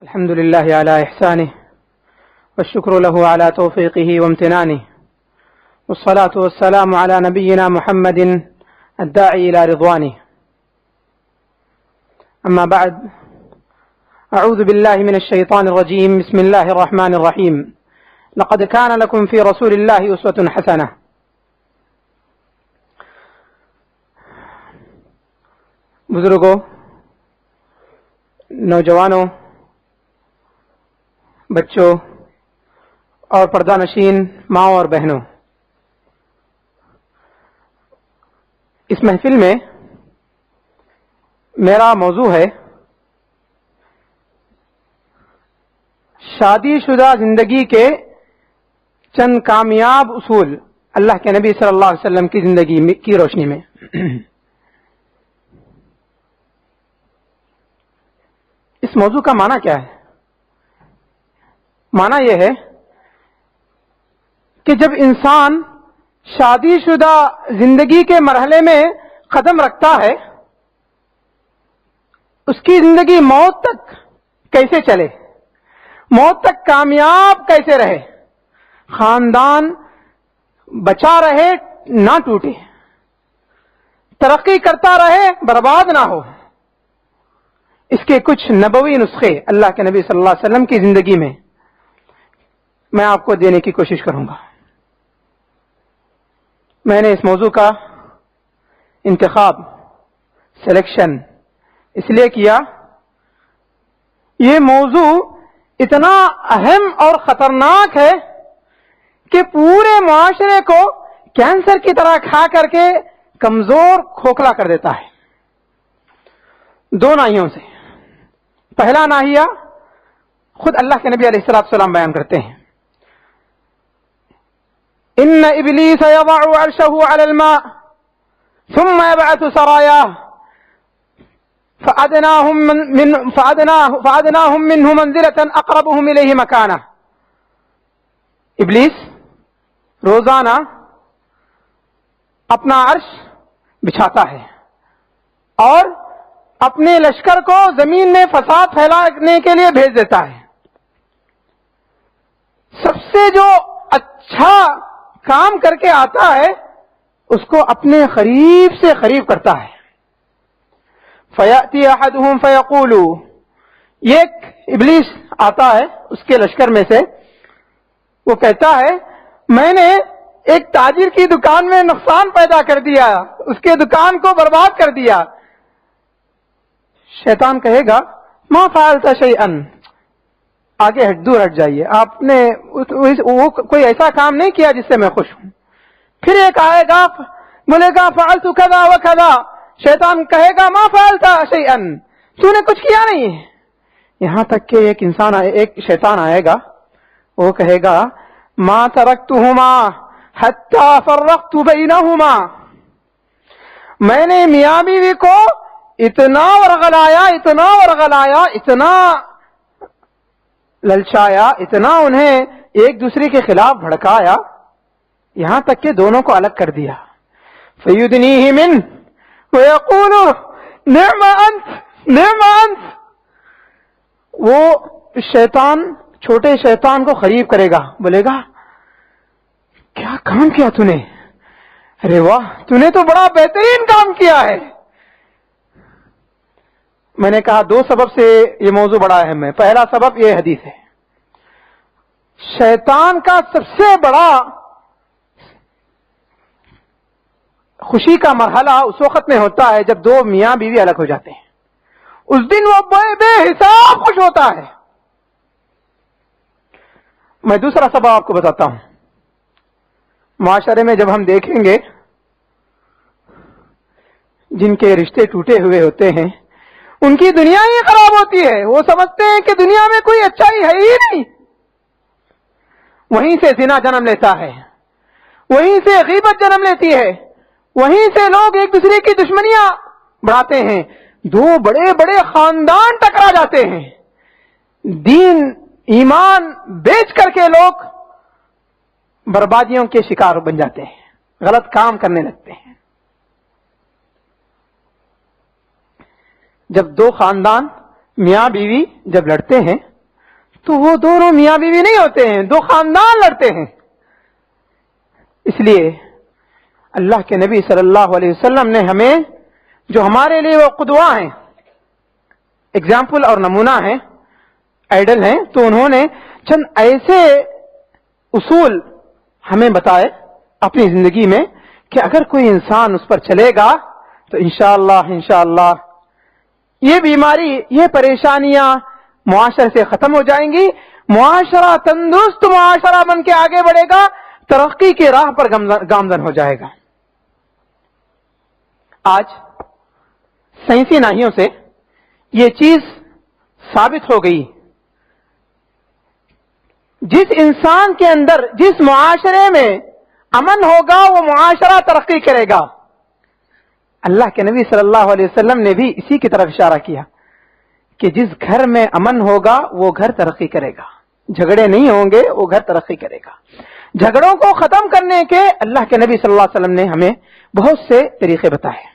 الحمد لله على إحسانه والشكر له على توفيقه وامتنانه والصلاة والسلام على نبينا محمد الداعي إلى رضوانه. أما بعد، أعوذ بالله من الشيطان الرجيم. بسم الله الرحمن الرحيم. لقد كان لكم في رسول الله أسوة حسنة. بزرگوں، نوجوانوں، بچوں اور پردہ نشین ماؤں اور بہنوں، اس محفل میں میرا موضوع ہے شادی شدہ زندگی کے چند کامیاب اصول اللہ کے نبی صلی اللہ علیہ وسلم کی زندگی کی روشنی میں۔ اس موضوع کا معنی کیا ہے؟ معنی یہ ہے کہ جب انسان شادی شدہ زندگی کے مرحلے میں قدم رکھتا ہے، اس کی زندگی موت تک کیسے چلے، موت تک کامیاب کیسے رہے، خاندان بچا رہے نہ ٹوٹے، ترقی کرتا رہے برباد نہ ہو، اس کے کچھ نبوی نسخے اللہ کے نبی صلی اللہ علیہ وسلم کی زندگی میں میں آپ کو دینے کی کوشش کروں گا۔ میں نے اس موضوع کا انتخاب، سلیکشن اس لیے کیا، یہ موضوع اتنا اہم اور خطرناک ہے کہ پورے معاشرے کو کینسر کی طرح کھا کر کے کمزور کھوکھلا کر دیتا ہے، دو ناحیوں سے۔ پہلا ناحیہ خود اللہ کے نبی علیہ السلام بیان کرتے ہیں، ان ابلیس یضع عرشہ علی الماء ثم یبعث سرایاه فادناهم منه منزلة اقربهم الیہ مکانہ۔ ابلیس روزانہ اپنا عرش بچھاتا ہے اور اپنے لشکر کو زمین میں فساد پھیلانے کے لیے بھیج دیتا ہے۔ سب سے جو اچھا کام کر کے آتا ہے اس کو اپنے قریب سے قریب کرتا ہے۔ فَيَأْتِي أَحَدُهُمْ فَيَقُولُ، ایک ابلیس آتا ہے اس کے لشکر میں سے، وہ کہتا ہے میں نے ایک تاجر کی دکان میں نقصان پیدا کر دیا، اس کے دکان کو برباد کر دیا۔ شیطان کہے گا ما فعلت شیئا، آگے دور ہٹ جائیے، آپ نے وہ کوئی ایسا کام نہیں کیا جس سے میں خوش ہوں۔ پھر ایک آئے گا بولے گا فعلت کذا و کذا، شیطان کہے گا ما فعلت شیئا، تو نے کچھ کیا نہیں ہے۔ یہاں تک کہ ایک شیطان آئے گا، وہ کہے گا ما ترکتہما حتی فرقت بینہما، میں نے میاں بیوی کو اتنا ورغلایا، اتنا للچایا، اتنا انہیں ایک دوسرے کے خلاف بھڑکایا، یہاں تک کہ دونوں کو الگ کر دیا۔ فَيُدْنِيهِ مِنْهُ وَيَقُولُ نِعْمَ أَنْتَ، وہ شیطان چھوٹے شیطان کو قریب کرے گا، بولے گا کیا کام کیا تو نے، ارے واہ تو نے تو بڑا بہترین کام کیا ہے۔ میں نے کہا دو سبب سے یہ موضوع بڑا اہم ہے۔ پہلا سبب یہ حدیث ہے، شیطان کا سب سے بڑا خوشی کا مرحلہ اس وقت میں ہوتا ہے جب دو میاں بیوی الگ ہو جاتے ہیں، اس دن وہ بے حساب خوش ہوتا ہے۔ میں دوسرا سبب آپ کو بتاتا ہوں۔ معاشرے میں جب ہم دیکھیں گے جن کے رشتے ٹوٹے ہوئے ہوتے ہیں، ان کی دنیا ہی خراب ہوتی ہے، وہ سمجھتے ہیں کہ دنیا میں کوئی اچھائی ہے ہی نہیں۔ وہیں سے زنا جنم لیتا ہے، وہیں سے غیبت جنم لیتی ہے، وہیں سے لوگ ایک دوسرے کی دشمنیاں بڑھاتے ہیں، دو بڑے بڑے خاندان ٹکرا جاتے ہیں، دین ایمان بیچ کر کے لوگ بربادیوں کے شکار بن جاتے ہیں، غلط کام کرنے لگتے ہیں۔ جب دو خاندان میاں بیوی جب لڑتے ہیں تو وہ دونوں میاں بیوی نہیں ہوتے ہیں، دو خاندان لڑتے ہیں. اس لیے اللہ کے نبی صلی اللہ علیہ وسلم نے ہمیں جو ہمارے لیے وہ قدوہ ہیں، اگزامپل اور نمونہ ہیں، آئیڈل ہیں، تو انہوں نے چند ایسے اصول ہمیں بتائے اپنی زندگی میں کہ اگر کوئی انسان اس پر چلے گا تو انشاءاللہ یہ بیماری، یہ پریشانیاں معاشرے سے ختم ہو جائیں گی، معاشرہ تندرست معاشرہ بن کے آگے بڑھے گا، ترقی کی راہ پر گامزن ہو جائے گا. آج سائنسی ناحیوں سے یہ چیز ثابت ہو گئی، جس انسان کے اندر، جس معاشرے میں امن ہوگا وہ معاشرہ ترقی کرے گا. اللہ کے نبی صلی اللہ علیہ وسلم نے بھی اسی کی طرف اشارہ کیا کہ جس گھر میں امن ہوگا وہ گھر ترقی کرے گا، جھگڑے نہیں ہوں گے وہ گھر ترقی کرے گا. جھگڑوں کو ختم کرنے کے اللہ کے نبی صلی اللہ علیہ وسلم نے ہمیں بہت سے طریقے بتائے.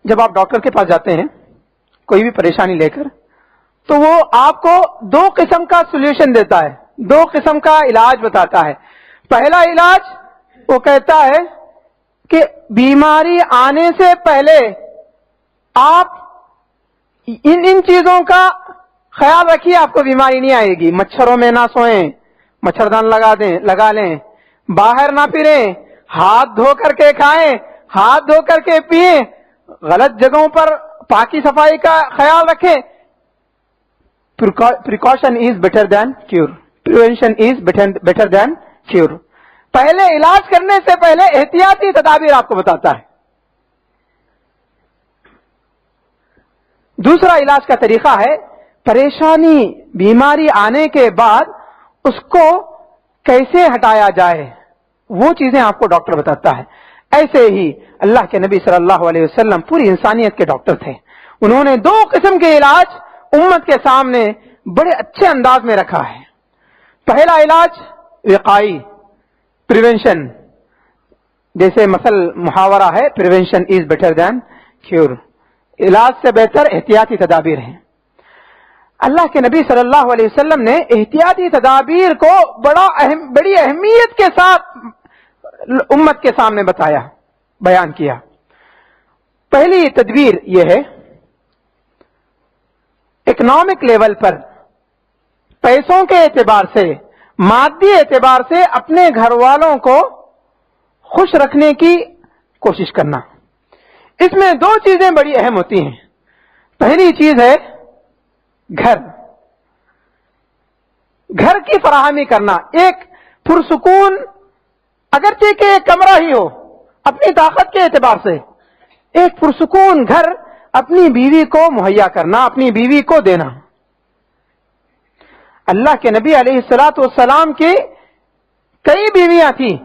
جب آپ ڈاکٹر کے پاس جاتے ہیں کوئی بھی پریشانی لے کر، تو وہ آپ کو دو قسم کا سولوشن دیتا ہے، دو قسم کا علاج بتاتا ہے. پہلا علاج وہ کہتا ہے کہ بیماری آنے سے پہلے آپ ان چیزوں کا خیال رکھیے، آپ کو بیماری نہیں آئے گی. مچھروں میں نہ سوئیں، مچھردان لگا لیں، باہر نہ پھریں، ہاتھ دھو کر کے کھائیں، ہاتھ دھو کر کے پئیں، غلط جگہوں پر پاکی صفائی کا خیال رکھیں. Precaution is better than cure, prevention is better than cure. پہلے علاج کرنے سے پہلے احتیاطی تدابیر آپ کو بتاتا ہے. دوسرا علاج کا طریقہ ہے پریشانی، بیماری آنے کے بعد اس کو کیسے ہٹایا جائے، وہ چیزیں آپ کو ڈاکٹر بتاتا ہے. ایسے ہی اللہ کے نبی صلی اللہ علیہ وسلم پوری انسانیت کے ڈاکٹر تھے. انہوں نے دو قسم کے علاج امت کے سامنے بڑے اچھے انداز میں رکھا ہے. پہلا علاج وقائی، پریونشن، جیسے مثل محاورہ ہے prevention is better than cure, علاج سے بہتر احتیاطی تدابیر ہیں. اللہ کے نبی صلی اللہ علیہ وسلم نے احتیاطی تدابیر کو بڑی اہمیت کے ساتھ امت کے سامنے بتایا، بیان کیا. پہلی تدبیر یہ ہے اکنامک لیول پر پیسوں کے اعتبار سے، مادی اعتبار سے اپنے گھر والوں کو خوش رکھنے کی کوشش کرنا. اس میں دو چیزیں بڑی اہم ہوتی ہیں. پہلی چیز ہے گھر کی فراہمی کرنا، ایک پرسکون، اگرچہ کہ ایک کمرہ ہی ہو، اپنی طاقت کے اعتبار سے ایک پرسکون گھر اپنی بیوی کو مہیا کرنا، اپنی بیوی کو دینا. اللہ کے نبی علیہ الصلوۃ والسلام کی کئی بیویاں تھیں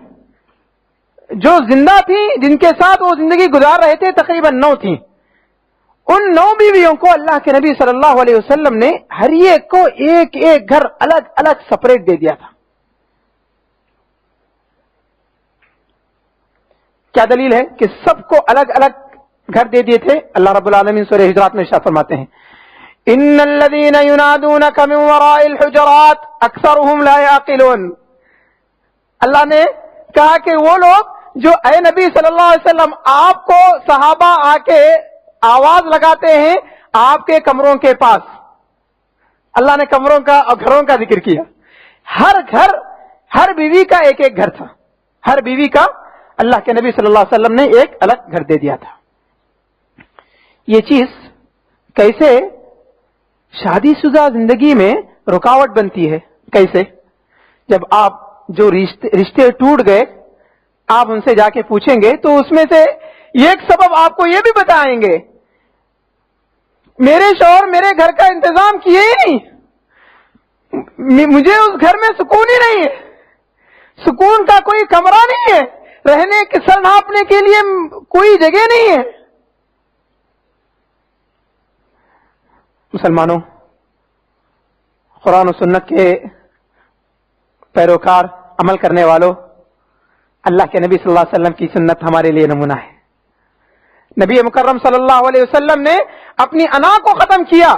جو زندہ تھیں، جن کے ساتھ وہ زندگی گزار رہے تھے، تقریباً 9 تھیں. ان 9 بیویوں کو اللہ کے نبی صلی اللہ علیہ وسلم نے ہر ایک کو ایک ایک گھر الگ الگ سپریٹ دے دیا تھا. کیا دلیل ہے کہ سب کو الگ الگ گھر دے دیے تھے؟ اللہ رب العالمین سورہ حجرات میں ارشاد فرماتے ہیں ان الذين ينادونك من وراء الحجرات اکثرهم لا يعقلون. اللہ نے کہا کہ وہ لوگ جو اے نبی صلی اللہ علیہ وسلم آپ کو صحابہ آ کے آواز لگاتے ہیں آپ کے کمروں کے پاس. اللہ نے کمروں کا اور گھروں کا ذکر کیا. ہر گھر، ہر بیوی کا ایک ایک گھر تھا. ہر بیوی کا اللہ کے نبی صلی اللہ علیہ وسلم نے ایک الگ گھر دے دیا تھا. یہ چیز کیسے شادی شدہ زندگی میں رکاوٹ بنتی ہے؟ کیسے؟ جب آپ جو رشتے ٹوٹ گئے آپ ان سے جا کے پوچھیں گے تو اس میں سے ایک سبب آپ کو یہ بھی بتائیں گے میرے شوہر میرے گھر کا انتظام کیے ہی نہیں، مجھے اس گھر میں سکون ہی نہیں ہے، سکون کا کوئی کمرہ نہیں ہے، رہنے کے سر ناپنے کے لیے کوئی جگہ نہیں ہے. مسلمانوں، قرآن و سنت کے پیروکار، عمل کرنے والوں، اللہ کے نبی صلی اللہ علیہ وسلم کی سنت ہمارے لیے نمونہ ہے. نبی مکرم صلی اللہ علیہ وسلم نے اپنی انا کو ختم کیا.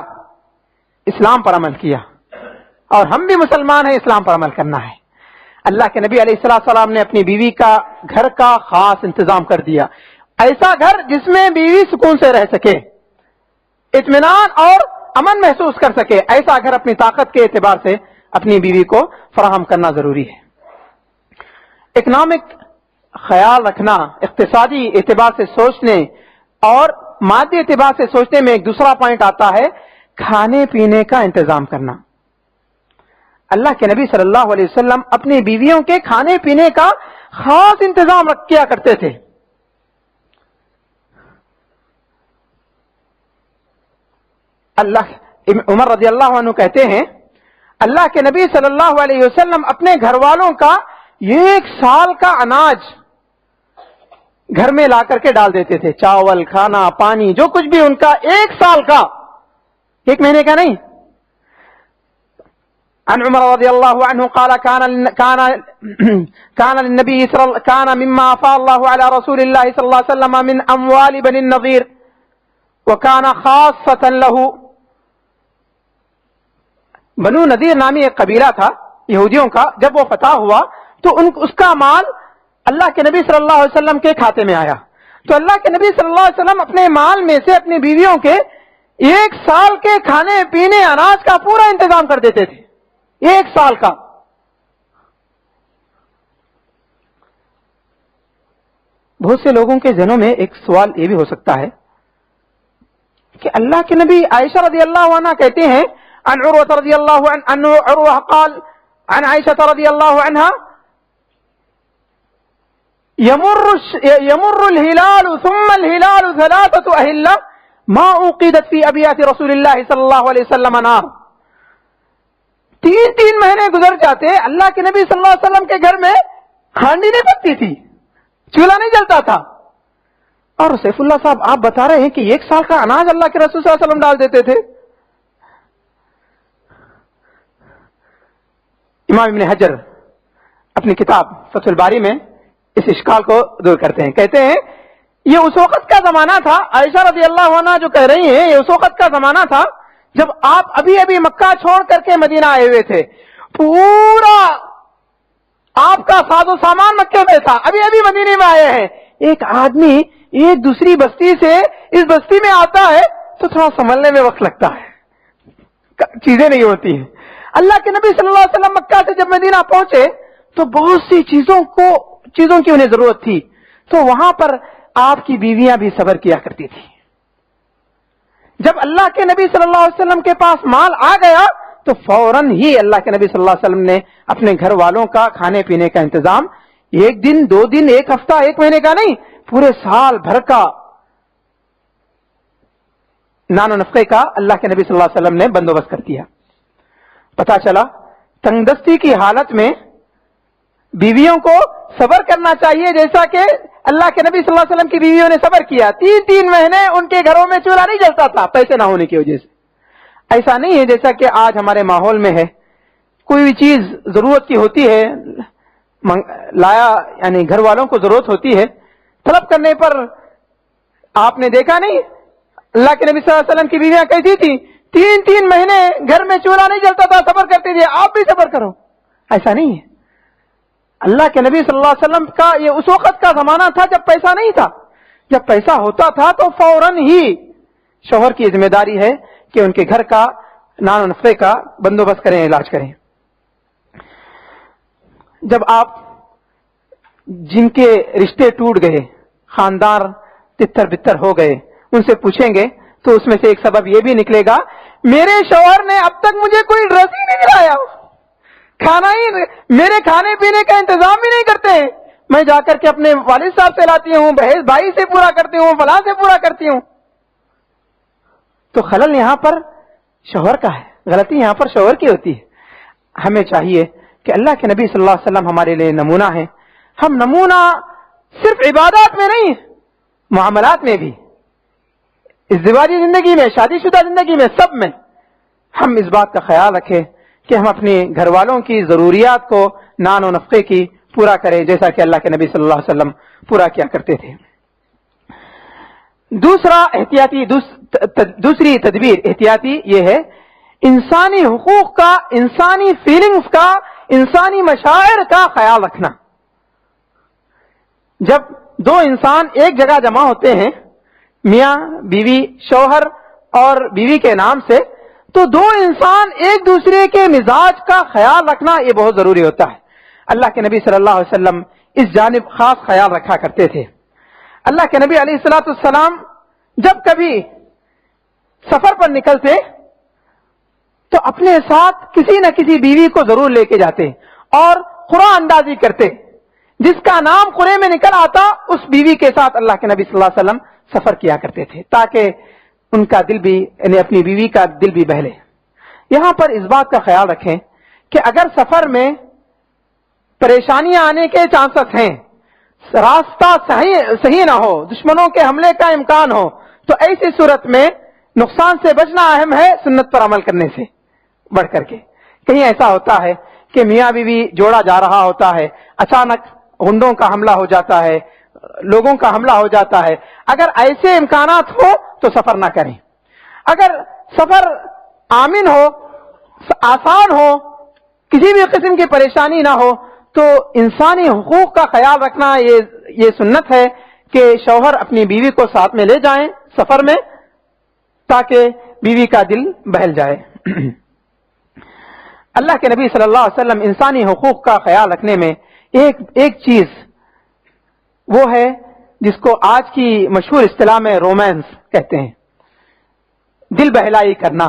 اسلام پر عمل کیا، اور ہم بھی مسلمان ہیں، اسلام پر عمل کرنا ہے۔ اللہ کے نبی علیہ السلام نے اپنی بیوی کا گھر کا خاص انتظام کر دیا، ایسا گھر جس میں بیوی سکون سے رہ سکے، اطمینان اور امن محسوس کر سکے، ایسا گھر اپنی طاقت کے اعتبار سے اپنی بیوی کو فراہم کرنا ضروری ہے۔ اکنامک خیال رکھنا، اقتصادی اعتبار سے سوچنے اور مادی اعتبار سے سوچنے میں ایک دوسرا پوائنٹ آتا ہے کھانے پینے کا انتظام کرنا۔ اللہ کے نبی صلی اللہ علیہ وسلم اپنی بیویوں کے کھانے پینے کا خاص انتظام کیا کرتے تھے۔ عمر رضی اللہ عنہ کہتے ہیں اللہ کے نبی صلی اللہ علیہ وسلم اپنے گھر والوں کا 1 سال کا اناج گھر میں لا کر کے ڈال دیتے تھے، چاول، کھانا، پانی، جو کچھ بھی ان کا 1 سال کا، 1 مہینے کا نہیں۔ عن عمر رضی اللہ عنہ قال كان مما افاء الله على رسول الله صلى الله عليه وسلم من اموال بني النضير وكان خاصة له۔ بنو نذیر نامی ایک قبیلہ تھا یہودیوں کا، جب وہ فتح ہوا تو اس کا مال اللہ کے نبی صلی اللہ علیہ وسلم کے کھاتے میں آیا، تو اللہ کے نبی صلی اللہ علیہ وسلم اپنے مال میں سے اپنی بیویوں کے 1 سال کے کھانے پینے اناج کا پورا انتظام کر دیتے تھے، 1 سال کا۔ بہت سے لوگوں کے ذہنوں میں ایک سوال یہ بھی ہو سکتا ہے کہ اللہ کے نبی، عائشہ رضی اللہ عنہ کہتے ہیں عن عروة رضی اللہ عنہ عروة قال عن عائشة رضی اللہ عنہ يمر الهلال ثم الهلال 3 أهلة ما اوقدت في ابيات رسول الله صلی اللہ علیہ وسلم نار۔ 3 مہینے گزر جاتے، اللہ کے نبی صلی اللہ علیہ وسلم کے گھر میں ہانڈی نہیں پکتی تھی، چولہا نہیں جلتا تھا، اور سیف اللہ صاحب آپ بتا رہے ہیں کہ 1 سال کا اناج اللہ کے رسول صلی اللہ علیہ وسلم ڈال دیتے تھے۔ امام ابن حجر اپنی کتاب فتح الباری میں اس اشکال کو دور کرتے ہیں، کہتے ہیں یہ اس وقت کا زمانہ تھا، عائشہ رضی اللہ عنہ جو کہہ رہی ہیں یہ اس وقت کا زمانہ تھا جب آپ ابھی مکہ چھوڑ کر کے مدینہ آئے ہوئے تھے، پورا آپ کا ساز و سامان مکے میں تھا، ابھی مدینے میں آئے ہیں۔ ایک آدمی ایک دوسری بستی سے اس بستی میں آتا ہے تو تھوڑا سنبھلنے میں وقت لگتا ہے، چیزیں نہیں ہوتی ہیں۔ اللہ کے نبی صلی اللہ علیہ وسلم مکہ سے جب مدینہ پہنچے تو بہت سی چیزوں کی انہیں ضرورت تھی، تو وہاں پر آپ کی بیویاں بھی صبر کیا کرتی تھی۔ جب اللہ کے نبی صلی اللہ علیہ وسلم کے پاس مال آ گیا تو فوراً ہی اللہ کے نبی صلی اللہ علیہ وسلم نے اپنے گھر والوں کا کھانے پینے کا انتظام 1 دن 2 دن 1 ہفتہ 1 مہینے کا نہیں، پورے سال بھر کا نان و نفقے کا اللہ کے نبی صلی اللہ علیہ وسلم نے بندوبست کر دیا۔ پتا چلا تنگ دستی کی حالت میں بیویوں کو صبر کرنا چاہیے، جیسا کہ اللہ کے نبی صلی اللہ علیہ وسلم کی بیویوں نے صبر کیا۔ 3 مہینے ان کے گھروں میں چولہا نہیں جلتا تھا، پیسے نہ ہونے کی وجہ سے۔ ایسا نہیں ہے جیسا کہ آج ہمارے ماحول میں ہے، کوئی بھی چیز ضرورت کی ہوتی ہے، لایا یعنی گھر والوں کو ضرورت ہوتی ہے، طلب کرنے پر آپ نے دیکھا نہیں اللہ کے نبی صلی اللہ علیہ وسلم کی بیویاں کیسی تھی، 3 مہینے گھر میں چولہا نہیں جلتا تھا، صبر کرتے تھے، آپ بھی صبر کرو۔ ایسا نہیں ہے، اللہ کے نبی صلی اللہ علیہ وسلم کا یہ اس وقت کا زمانہ تھا جب پیسہ نہیں تھا، جب پیسہ ہوتا تھا تو فوراً ہی شوہر کی ذمہ داری ہے کہ ان کے گھر کا نان و نفقے کا بندوبست کریں، علاج کریں۔ جب آپ جن کے رشتے ٹوٹ گئے، خاندان تتر بتر ہو گئے، ان سے پوچھیں گے تو اس میں سے ایک سبب یہ بھی نکلے گا میرے شوہر نے اب تک مجھے کوئی ڈریس ہی نہیں دلایا، میرے کھانے پینے کا انتظام بھی نہیں کرتے ہیں، میں جا کر کے اپنے والد صاحب سے لاتی ہوں، بھائی سے پورا کرتی ہوں، فلاں سے پورا کرتی ہوں۔ تو خلل یہاں پر شوہر کا ہے، غلطی یہاں پر شوہر کی ہوتی ہے۔ ہمیں چاہیے کہ اللہ کے نبی صلی اللہ علیہ وسلم ہمارے لیے نمونہ ہیں، ہم نمونہ صرف عبادات میں نہیں، معاملات میں بھی، ازدواجی زندگی میں، شادی شدہ زندگی میں، سب میں ہم اس بات کا خیال رکھیں کہ ہم اپنے گھر والوں کی ضروریات کو نان و نفقے کی پورا کریں، جیسا کہ اللہ کے نبی صلی اللہ علیہ وسلم پورا کیا کرتے تھے۔ دوسری تدبیر احتیاطی یہ ہے انسانی حقوق کا، انسانی فیلنگز کا، انسانی مشاعر کا خیال رکھنا. جب دو انسان ایک جگہ جمع ہوتے ہیں، میاں بیوی، شوہر اور بیوی کے نام سے، تو دو انسان ایک دوسرے کے مزاج کا خیال رکھنا یہ بہت ضروری ہوتا ہے. اللہ کے نبی صلی اللہ علیہ وسلم اس جانب خاص خیال رکھا کرتے تھے. اللہ کے نبی علیہ الصلوۃ والسلام جب کبھی سفر پر نکلتے تو اپنے ساتھ کسی نہ کسی بیوی کو ضرور لے کے جاتے اور قرآن اندازی کرتے. جس کا نام قرے میں نکل آتا اس بیوی کے ساتھ اللہ کے نبی صلی اللہ علیہ وسلم سفر کیا کرتے تھے تاکہ ان کا دل بھی، یعنی اپنی بیوی کا دل بھی بہلے. یہاں پر اس بات کا خیال رکھیں کہ اگر سفر میں پریشانیاں آنے کے چانسز ہیں، راستہ صحیح نہ ہو، دشمنوں کے حملے کا امکان ہو، تو ایسی صورت میں نقصان سے بچنا اہم ہے سنت پر عمل کرنے سے بڑھ کر کے. کہیں ایسا ہوتا ہے کہ میاں بیوی جوڑا جا رہا ہوتا ہے، اچانک غنڈوں کا حملہ ہو جاتا ہے، لوگوں کا حملہ ہو جاتا ہے. اگر ایسے امکانات ہو تو سفر نہ کریں. اگر سفر آمن ہو، آسان ہو، کسی بھی قسم کی پریشانی نہ ہو، تو انسانی حقوق کا خیال رکھنا یہ سنت ہے کہ شوہر اپنی بیوی کو ساتھ میں لے جائیں سفر میں تاکہ بیوی کا دل بہل جائے. اللہ کے نبی صلی اللہ علیہ وسلم انسانی حقوق کا خیال رکھنے میں ایک چیز وہ ہے جس کو آج کی مشہور اصطلاح میں رومانس کہتے ہیں. دل بہلائی کرنا،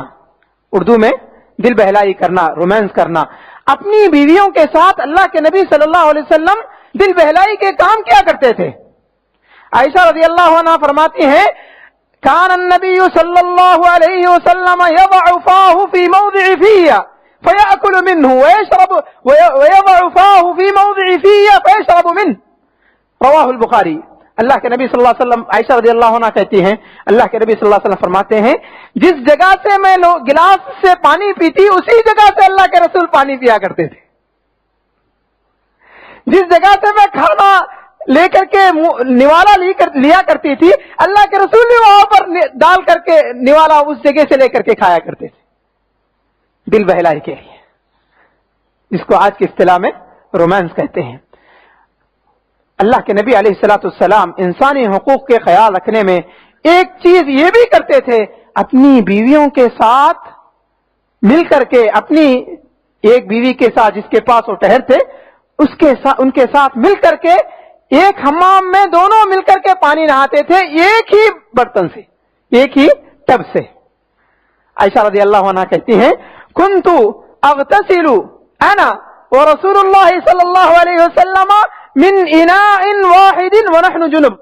اردو میں دل بہلائی کرنا، رومانس کرنا. اپنی بیویوں کے ساتھ اللہ کے نبی صلی اللہ علیہ وسلم دل بہلائی کے کام کیا کرتے تھے. عائشہ رضی اللہ عنہا فرماتی ہیں کان النبی صلی اللہ علیہ وسلم یضع فاہ فی موضع فیہ فیأکل منہ ویضع فاہ فی موضع فیہ فیشرب منہ. رواہ البخاری. اللہ کے نبی صلی اللہ علیہ وسلم، عائشہ رضی اللہ عنہ کہتی ہیں اللہ کے نبی صلی اللہ علیہ وسلم فرماتے ہیں جس جگہ سے میں گلاس سے پانی پیتی اسی جگہ سے اللہ کے رسول پانی پیا کرتے تھے. جس جگہ سے میں کھانا لے کر کے نوالا لیا کرتی تھی اللہ کے رسول بھی وہاں پر ڈال کر کے نوالا اس جگہ سے لے کر کے کھایا کرتے تھے دل بہلائی کے لیے، جس کو آج کی اصطلاح میں رومانس کہتے ہیں. اللہ کے نبی علیہ الصلوۃ والسلام انسانی حقوق کے خیال رکھنے میں ایک چیز یہ بھی کرتے تھے، اپنی بیویوں کے ساتھ مل کر کے، اپنی ایک بیوی کے ساتھ جس کے پاس وہ ٹھہرتے ان کے ساتھ مل کر کے ایک حمام میں دونوں مل کر کے پانی نہاتے تھے، ایک ہی برتن سے، ایک ہی ٹب سے. عائشہ رضی اللہ عنہا کہتی ہیں کنت اغتسل انا ورسول اللہ صلی اللہ علیہ وسلم من اناء واحد ونحن جنب.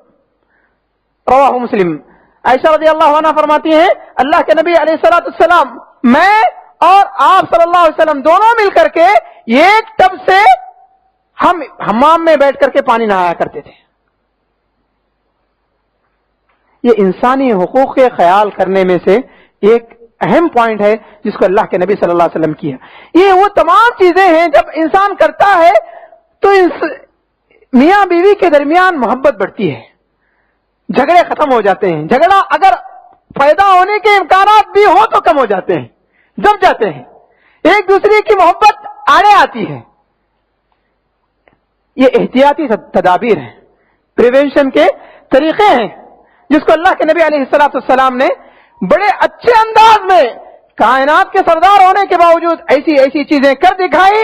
رواہ مسلم. عائشہ رضی اللہ عنہ فرماتی ہیں اللہ کے نبی علیہ الصلوۃ والسلام، میں اور آپ صلی اللہ علیہ وسلم دونوں مل کر کے ایک ٹب سے ہم حمام میں بیٹھ کر کے پانی نہایا کرتے تھے. یہ انسانی حقوق کے خیال کرنے میں سے ایک اہم پوائنٹ ہے جس کو اللہ کے نبی صلی اللہ علیہ وسلم کیا. یہ وہ تمام چیزیں ہیں جب انسان کرتا ہے تو میاں بیوی کے درمیان محبت بڑھتی ہے، جھگڑے ختم ہو جاتے ہیں. جھگڑا اگر پیدا ہونے کے امکانات بھی ہو تو کم ہو جاتے ہیں، دب جاتے ہیں، ایک دوسرے کی محبت آڑے آتی ہے. یہ احتیاطی تدابیر ہیں، پریونشن کے طریقے ہیں جس کو اللہ کے نبی علیہ الصلوۃ والسلام نے بڑے اچھے انداز میں کائنات کے سردار ہونے کے باوجود ایسی چیزیں کر دکھائی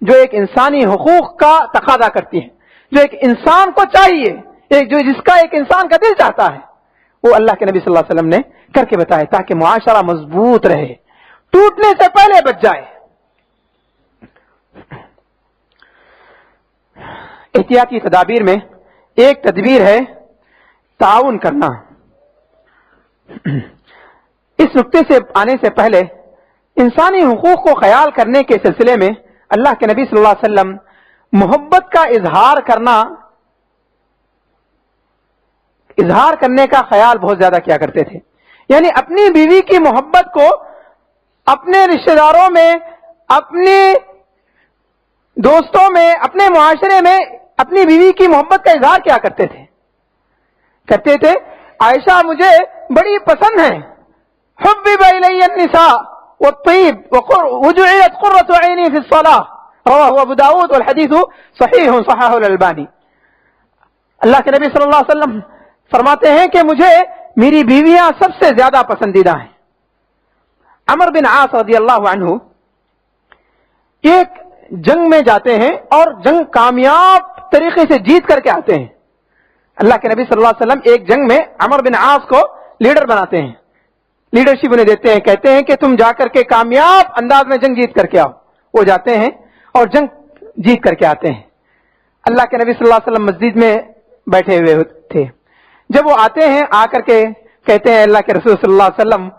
جو ایک انسانی حقوق کا تقاضا کرتی ہیں، جو ایک انسان کو چاہیے، جس کا ایک انسان کا دل چاہتا ہے، وہ اللہ کے نبی صلی اللہ علیہ وسلم نے کر کے بتائے تاکہ معاشرہ مضبوط رہے، ٹوٹنے سے پہلے بچ جائے. احتیاطی تدابیر میں ایک تدبیر ہے تعاون کرنا. اس نقطے سے آنے سے پہلے انسانی حقوق کو خیال کرنے کے سلسلے میں اللہ کے نبی صلی اللہ علیہ وسلم محبت کا اظہار کرنے کا خیال بہت زیادہ کیا کرتے تھے. یعنی اپنی بیوی کی محبت کو اپنے رشتہ داروں میں، اپنے دوستوں میں، اپنے معاشرے میں اپنی بیوی کی محبت کا اظہار کیا کرتے تھے. کہتے تھے عائشہ مجھے بڑی پسند ہے، حبب الی النساء والطيب وجعلت قرة عيني في الصلاة رواه ابو داود والحديث صحيح صححه الالبانی. اللہ کے نبی صلی اللہ علیہ وسلم فرماتے ہیں کہ مجھے میری بیویاں سب سے زیادہ پسندیدہ ہیں. عمر بن عاص رضی اللہ عنہ ایک جنگ میں جاتے ہیں اور جنگ کامیاب طریقے سے جیت کر کے آتے ہیں. اللہ کے نبی صلی اللہ علیہ وسلم ایک جنگ میں عمر بن عاص کو لیڈر بناتے ہیں, لیڈرشپ انہیں دیتے ہیں, کہتے ہیں کہ تم جا کر کے کامیاب انداز میں جنگ جیت کر کے آؤ. وہ جاتے ہیں اور جنگ جیت کر کے آتے ہیں. اللہ کے نبی صلی اللہ علیہ وسلم مسجد میں بیٹھے ہوئے تھے. جب وہ آتے ہیں آ کر کے کہتے ہیں اللہ کے رسول صلی اللہ علیہ وسلم,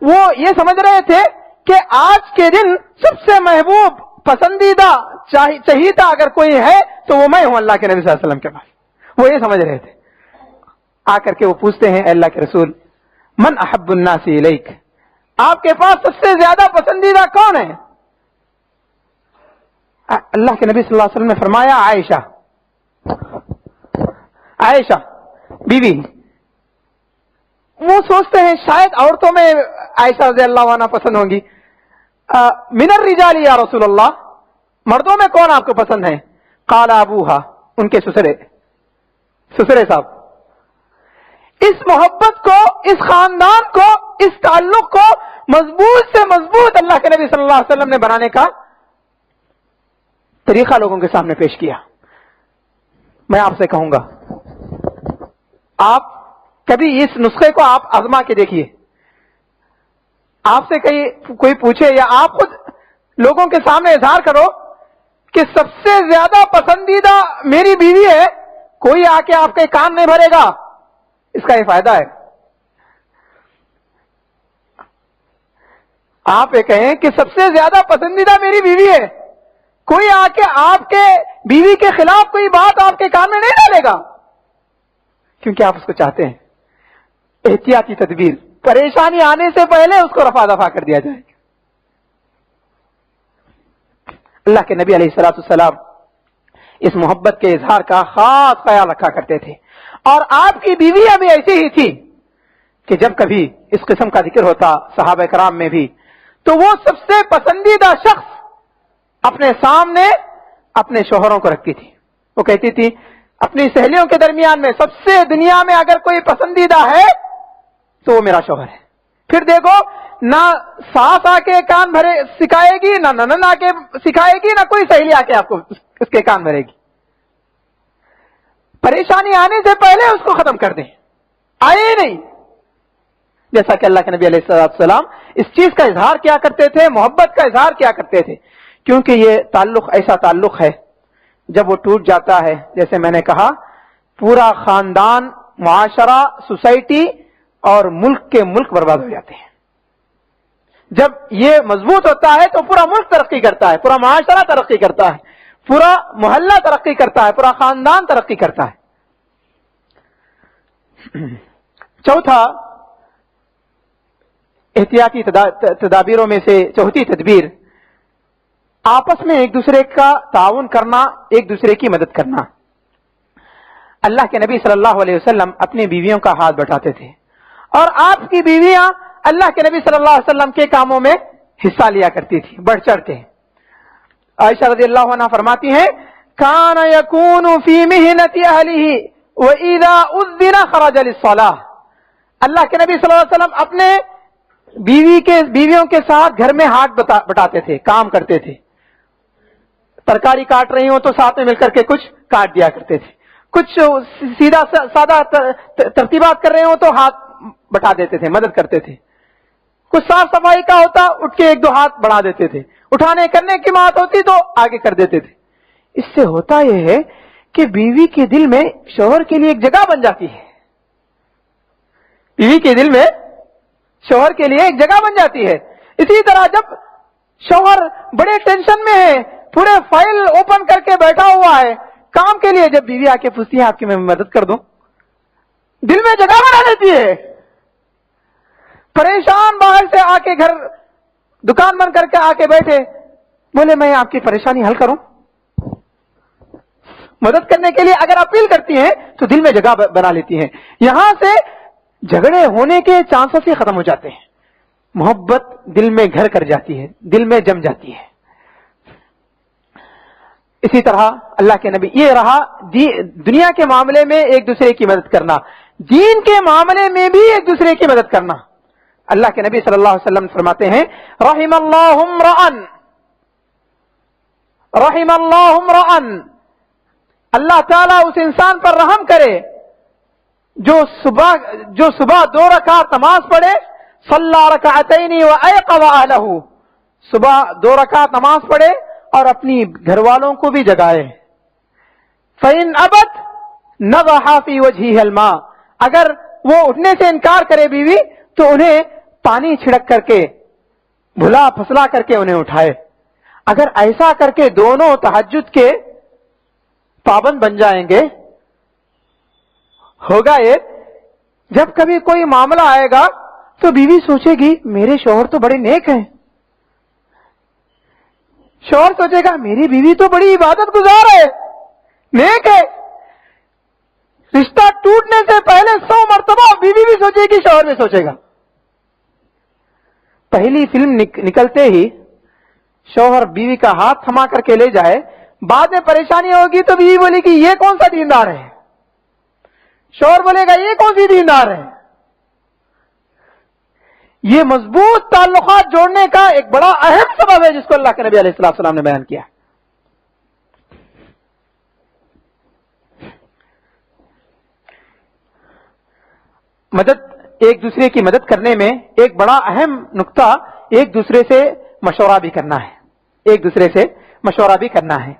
وہ یہ سمجھ رہے تھے کہ آج کے دن سب سے محبوب پسندیدہ چہیتا اگر کوئی ہے تو وہ میں ہوں اللہ کے نبی صلی اللہ علیہ وسلم کے پاس. وہ یہ سمجھ رہے تھے. آ کر کے وہ پوچھتے ہیں اے اللہ کے رسول من احب الناس الیک, آپ کے پاس سب سے زیادہ پسندیدہ کون ہے؟ اللہ کے نبی صلی اللہ علیہ وسلم نے فرمایا عائشہ, عائشہ بیوی. وہ سوچتے ہیں شاید عورتوں میں عائشہ رضی اللہ عنہ پسند ہوں گی. من الرجال یا رسول اللہ, مردوں میں کون آپ کو پسند ہے؟ قال ابوہا, ان کے سسرے صاحب. اس محبت کو, اس خاندان کو, اس تعلق کو مضبوط سے مضبوط اللہ کے نبی صلی اللہ علیہ وسلم نے بنانے کا طریقہ لوگوں کے سامنے پیش کیا. میں آپ سے کہوں گا آپ کبھی اس نسخے کو آپ آزما کے دیکھیے. آپ سے کوئی پوچھے یا آپ خود لوگوں کے سامنے اظہار کرو کہ سب سے زیادہ پسندیدہ میری بیوی ہے, کوئی آ کے آپ کے کان نہیں بھرے گا. اس کا یہ فائدہ ہے. آپ یہ کہیں کہ سب سے زیادہ پسندیدہ میری بیوی ہے, کوئی آ کے آپ کے بیوی کے خلاف کوئی بات آپ کے کان میں نہیں ڈالے گا, کیونکہ آپ اس کو چاہتے ہیں. احتیاطی تدبیر, پریشانی آنے سے پہلے اس کو رفع دفع کر دیا جائے گا. اللہ کے نبی علیہ الصلوۃ والسلام اس محبت کے اظہار کا خاص خیال رکھا کرتے تھے. اور آپ کی بیویاں بھی ایسی ہی تھی کہ جب کبھی اس قسم کا ذکر ہوتا صحابہ کرام میں بھی, تو وہ سب سے پسندیدہ شخص اپنے سامنے اپنے شوہروں کو رکھتی تھی. وہ کہتی تھی اپنی سہیلیوں کے درمیان میں سب سے دنیا میں اگر کوئی پسندیدہ ہے تو وہ میرا شوہر ہے. پھر دیکھو نہ ساس آ کے کان بھرے سکھائے گی, نہ ننن آ کے سکھائے گی, نہ کوئی سہیلی آ کے آپ کو اس کے کان بھرے گی. پریشانی آنے سے پہلے اس کو ختم کر دیں, آئے نہیں. جیسا کہ اللہ کے نبی علیہ السلام اس چیز کا اظہار کیا کرتے تھے, محبت کا اظہار کیا کرتے تھے, کیونکہ یہ تعلق ایسا تعلق ہے جب وہ ٹوٹ جاتا ہے, جیسے میں نے کہا, پورا خاندان, معاشرہ, سوسائٹی اور ملک کے ملک برباد ہو جاتے ہیں. جب یہ مضبوط ہوتا ہے تو پورا ملک ترقی کرتا ہے, پورا معاشرہ ترقی کرتا ہے, پورا محلہ ترقی کرتا ہے, پورا خاندان ترقی کرتا ہے. چوتھا احتیاطی تدابیروں میں سے چوتھی تدبیر, آپس میں ایک دوسرے کا تعاون کرنا, ایک دوسرے کی مدد کرنا. اللہ کے نبی صلی اللہ علیہ وسلم اپنی بیویوں کا ہاتھ بٹاتے تھے, اور آپ کی بیویاں اللہ کے نبی صلی اللہ علیہ وسلم کے کاموں میں حصہ لیا کرتی تھی, بڑھ چڑھ کے. عائشہ رضی اللہ عنہا فرماتی ہیں کان یکون فی محنت اہلہ واذا اذن خرج للصلاۃ. اللہ کے نبی صلی اللہ علیہ وسلم اپنے بیویوں کے ساتھ گھر میں ہاتھ بٹاتے تھے, کام کرتے تھے. ترکاری کاٹ رہی ہوں تو ساتھ میں مل کر کے کچھ کاٹ دیا کرتے تھے, کچھ سیدھا سادہ ترتیبات کر رہے ہوں تو ہاتھ بٹا دیتے تھے, مدد کرتے تھے. کچھ صاف صفائی کا ہوتا اٹھ کے ایک دو ہاتھ بڑھا دیتے تھے, اٹھانے کرنے کی بات ہوتی تو آگے کر دیتے تھے. اس سے ہوتا یہ ہے کہ بیوی کے دل میں شوہر کے لیے ایک جگہ بن جاتی ہے, بیوی کے دل میں شوہر کے لیے ایک جگہ بن جاتی ہے. اسی طرح جب شوہر بڑے ٹینشن میں ہے, پورے فائل اوپن کر کے بیٹھا ہوا ہے کام کے لیے, جب بیوی آ کے پوچھتی ہے آپ کی میں مدد کر دوں, دل میں جگہ بنا دیتی ہے. پریشان باہر سے آ کے گھر دکان بند کر کے آ کے بیٹھے, بولے میں آپ کی پریشانی حل کروں, مدد کرنے کے لیے اگر اپیل کرتی ہیں تو دل میں جگہ بنا لیتی ہیں. یہاں سے جھگڑے ہونے کے چانسز ہی ختم ہو جاتے ہیں. محبت دل میں گھر کر جاتی ہے، دل میں جم جاتی ہے۔ اسی طرح اللہ کے نبی، یہ رہا دنیا کے معاملے میں ایک دوسرے کی مدد کرنا، دین کے معاملے میں بھی ایک دوسرے کی مدد کرنا۔ اللہ کے نبی صلی اللہ علیہ وسلم فرماتے ہیں رحم اللہ امرأً، اللہ تعالیٰ اس انسان پر رحم کرے جو صبح 2 رکعت نماز پڑھے، صلی رکعتین وایقظ اہلہ، صبح 2 رکعت نماز پڑھے اور اپنی گھر والوں کو بھی جگائے۔ فإن ابت نضح فی وجہہ الماء، اگر وہ اٹھنے سے انکار کرے بیوی تو انہیں پانی چھڑک کر کے بھلا پھسلا کر کے انہیں اٹھائے۔ اگر ایسا کر کے دونوں تہجد کے پابند بن جائیں گے، ہوگا یہ جب کبھی کوئی معاملہ آئے گا تو بیوی سوچے گی میرے شوہر تو بڑے نیک ہیں، شوہر سوچے گا میری بیوی تو بڑی عبادت گزار ہے، نیک ہے۔ رشتہ ٹوٹنے سے پہلے 100 مرتبہ بیوی بھی سوچے گی، شوہر بھی سوچے گا۔ پہلی فلم نکلتے ہی شوہر بیوی کا ہاتھ تھما کر کے لے جائے، بعد میں پریشانی ہوگی تو بیوی بولے گی یہ کون سا دیندار ہے، شوہر بولے گا یہ کون سی دیندار ہے۔ یہ مضبوط تعلقات جوڑنے کا ایک بڑا اہم سبب ہے جس کو اللہ کے نبی علیہ السلام نے بیان کیا۔ مدد، ایک دوسرے کی مدد کرنے میں ایک بڑا اہم نقطہ ایک دوسرے سے مشورہ بھی کرنا ہے، ایک دوسرے سے مشورہ بھی کرنا ہے۔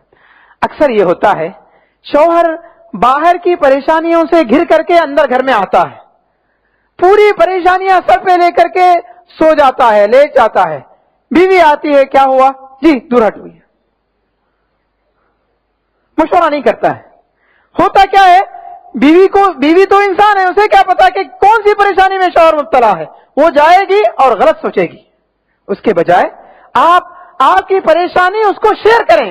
اکثر یہ ہوتا ہے شوہر باہر کی پریشانیوں سے گھر کر کے اندر گھر میں آتا ہے، پوری پریشانیاں سر پہ لے کر کے سو جاتا ہے، لیٹ جاتا ہے، بیوی آتی ہے کیا ہوا جی دور ہٹ ہوئی، مشورہ نہیں کرتا ہے۔ ہوتا کیا ہے، بیوی تو انسان ہے، اسے کیا پتا کہ کون سی پریشانی میں شوہر مبتلا ہے، وہ جائے گی اور غلط سوچے گی۔ اس کے بجائے آپ کی پریشانی اس کو شیئر کریں،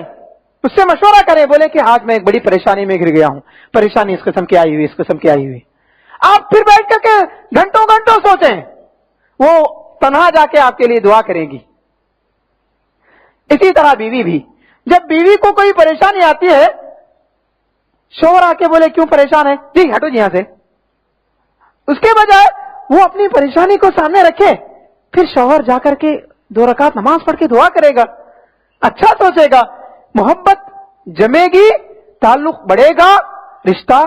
اس سے مشورہ کریں، بولے کہ آج میں ایک بڑی پریشانی میں گر گیا ہوں، پریشانی اس قسم کی آئی ہوئی، اس قسم کی آئی ہوئی۔ آپ پھر بیٹھ کر کے گھنٹوں گھنٹوں سوچیں، وہ تنہا جا کے آپ کے لیے دعا کرے گی۔ اسی طرح بیوی بھی، جب بیوی کو کوئی پریشانی آتی ہے، شوہر آ کے بولے کیوں پریشان ہے جی ہٹو جی یہاں سے، اس کے بجائے وہ اپنی پریشانی کو سامنے رکھے، پھر شوہر جا کر کے 2 رکعت نماز پڑھ کے دعا کرے گا، اچھا سوچے گا، محبت جمے گی، تعلق بڑھے گا، رشتہ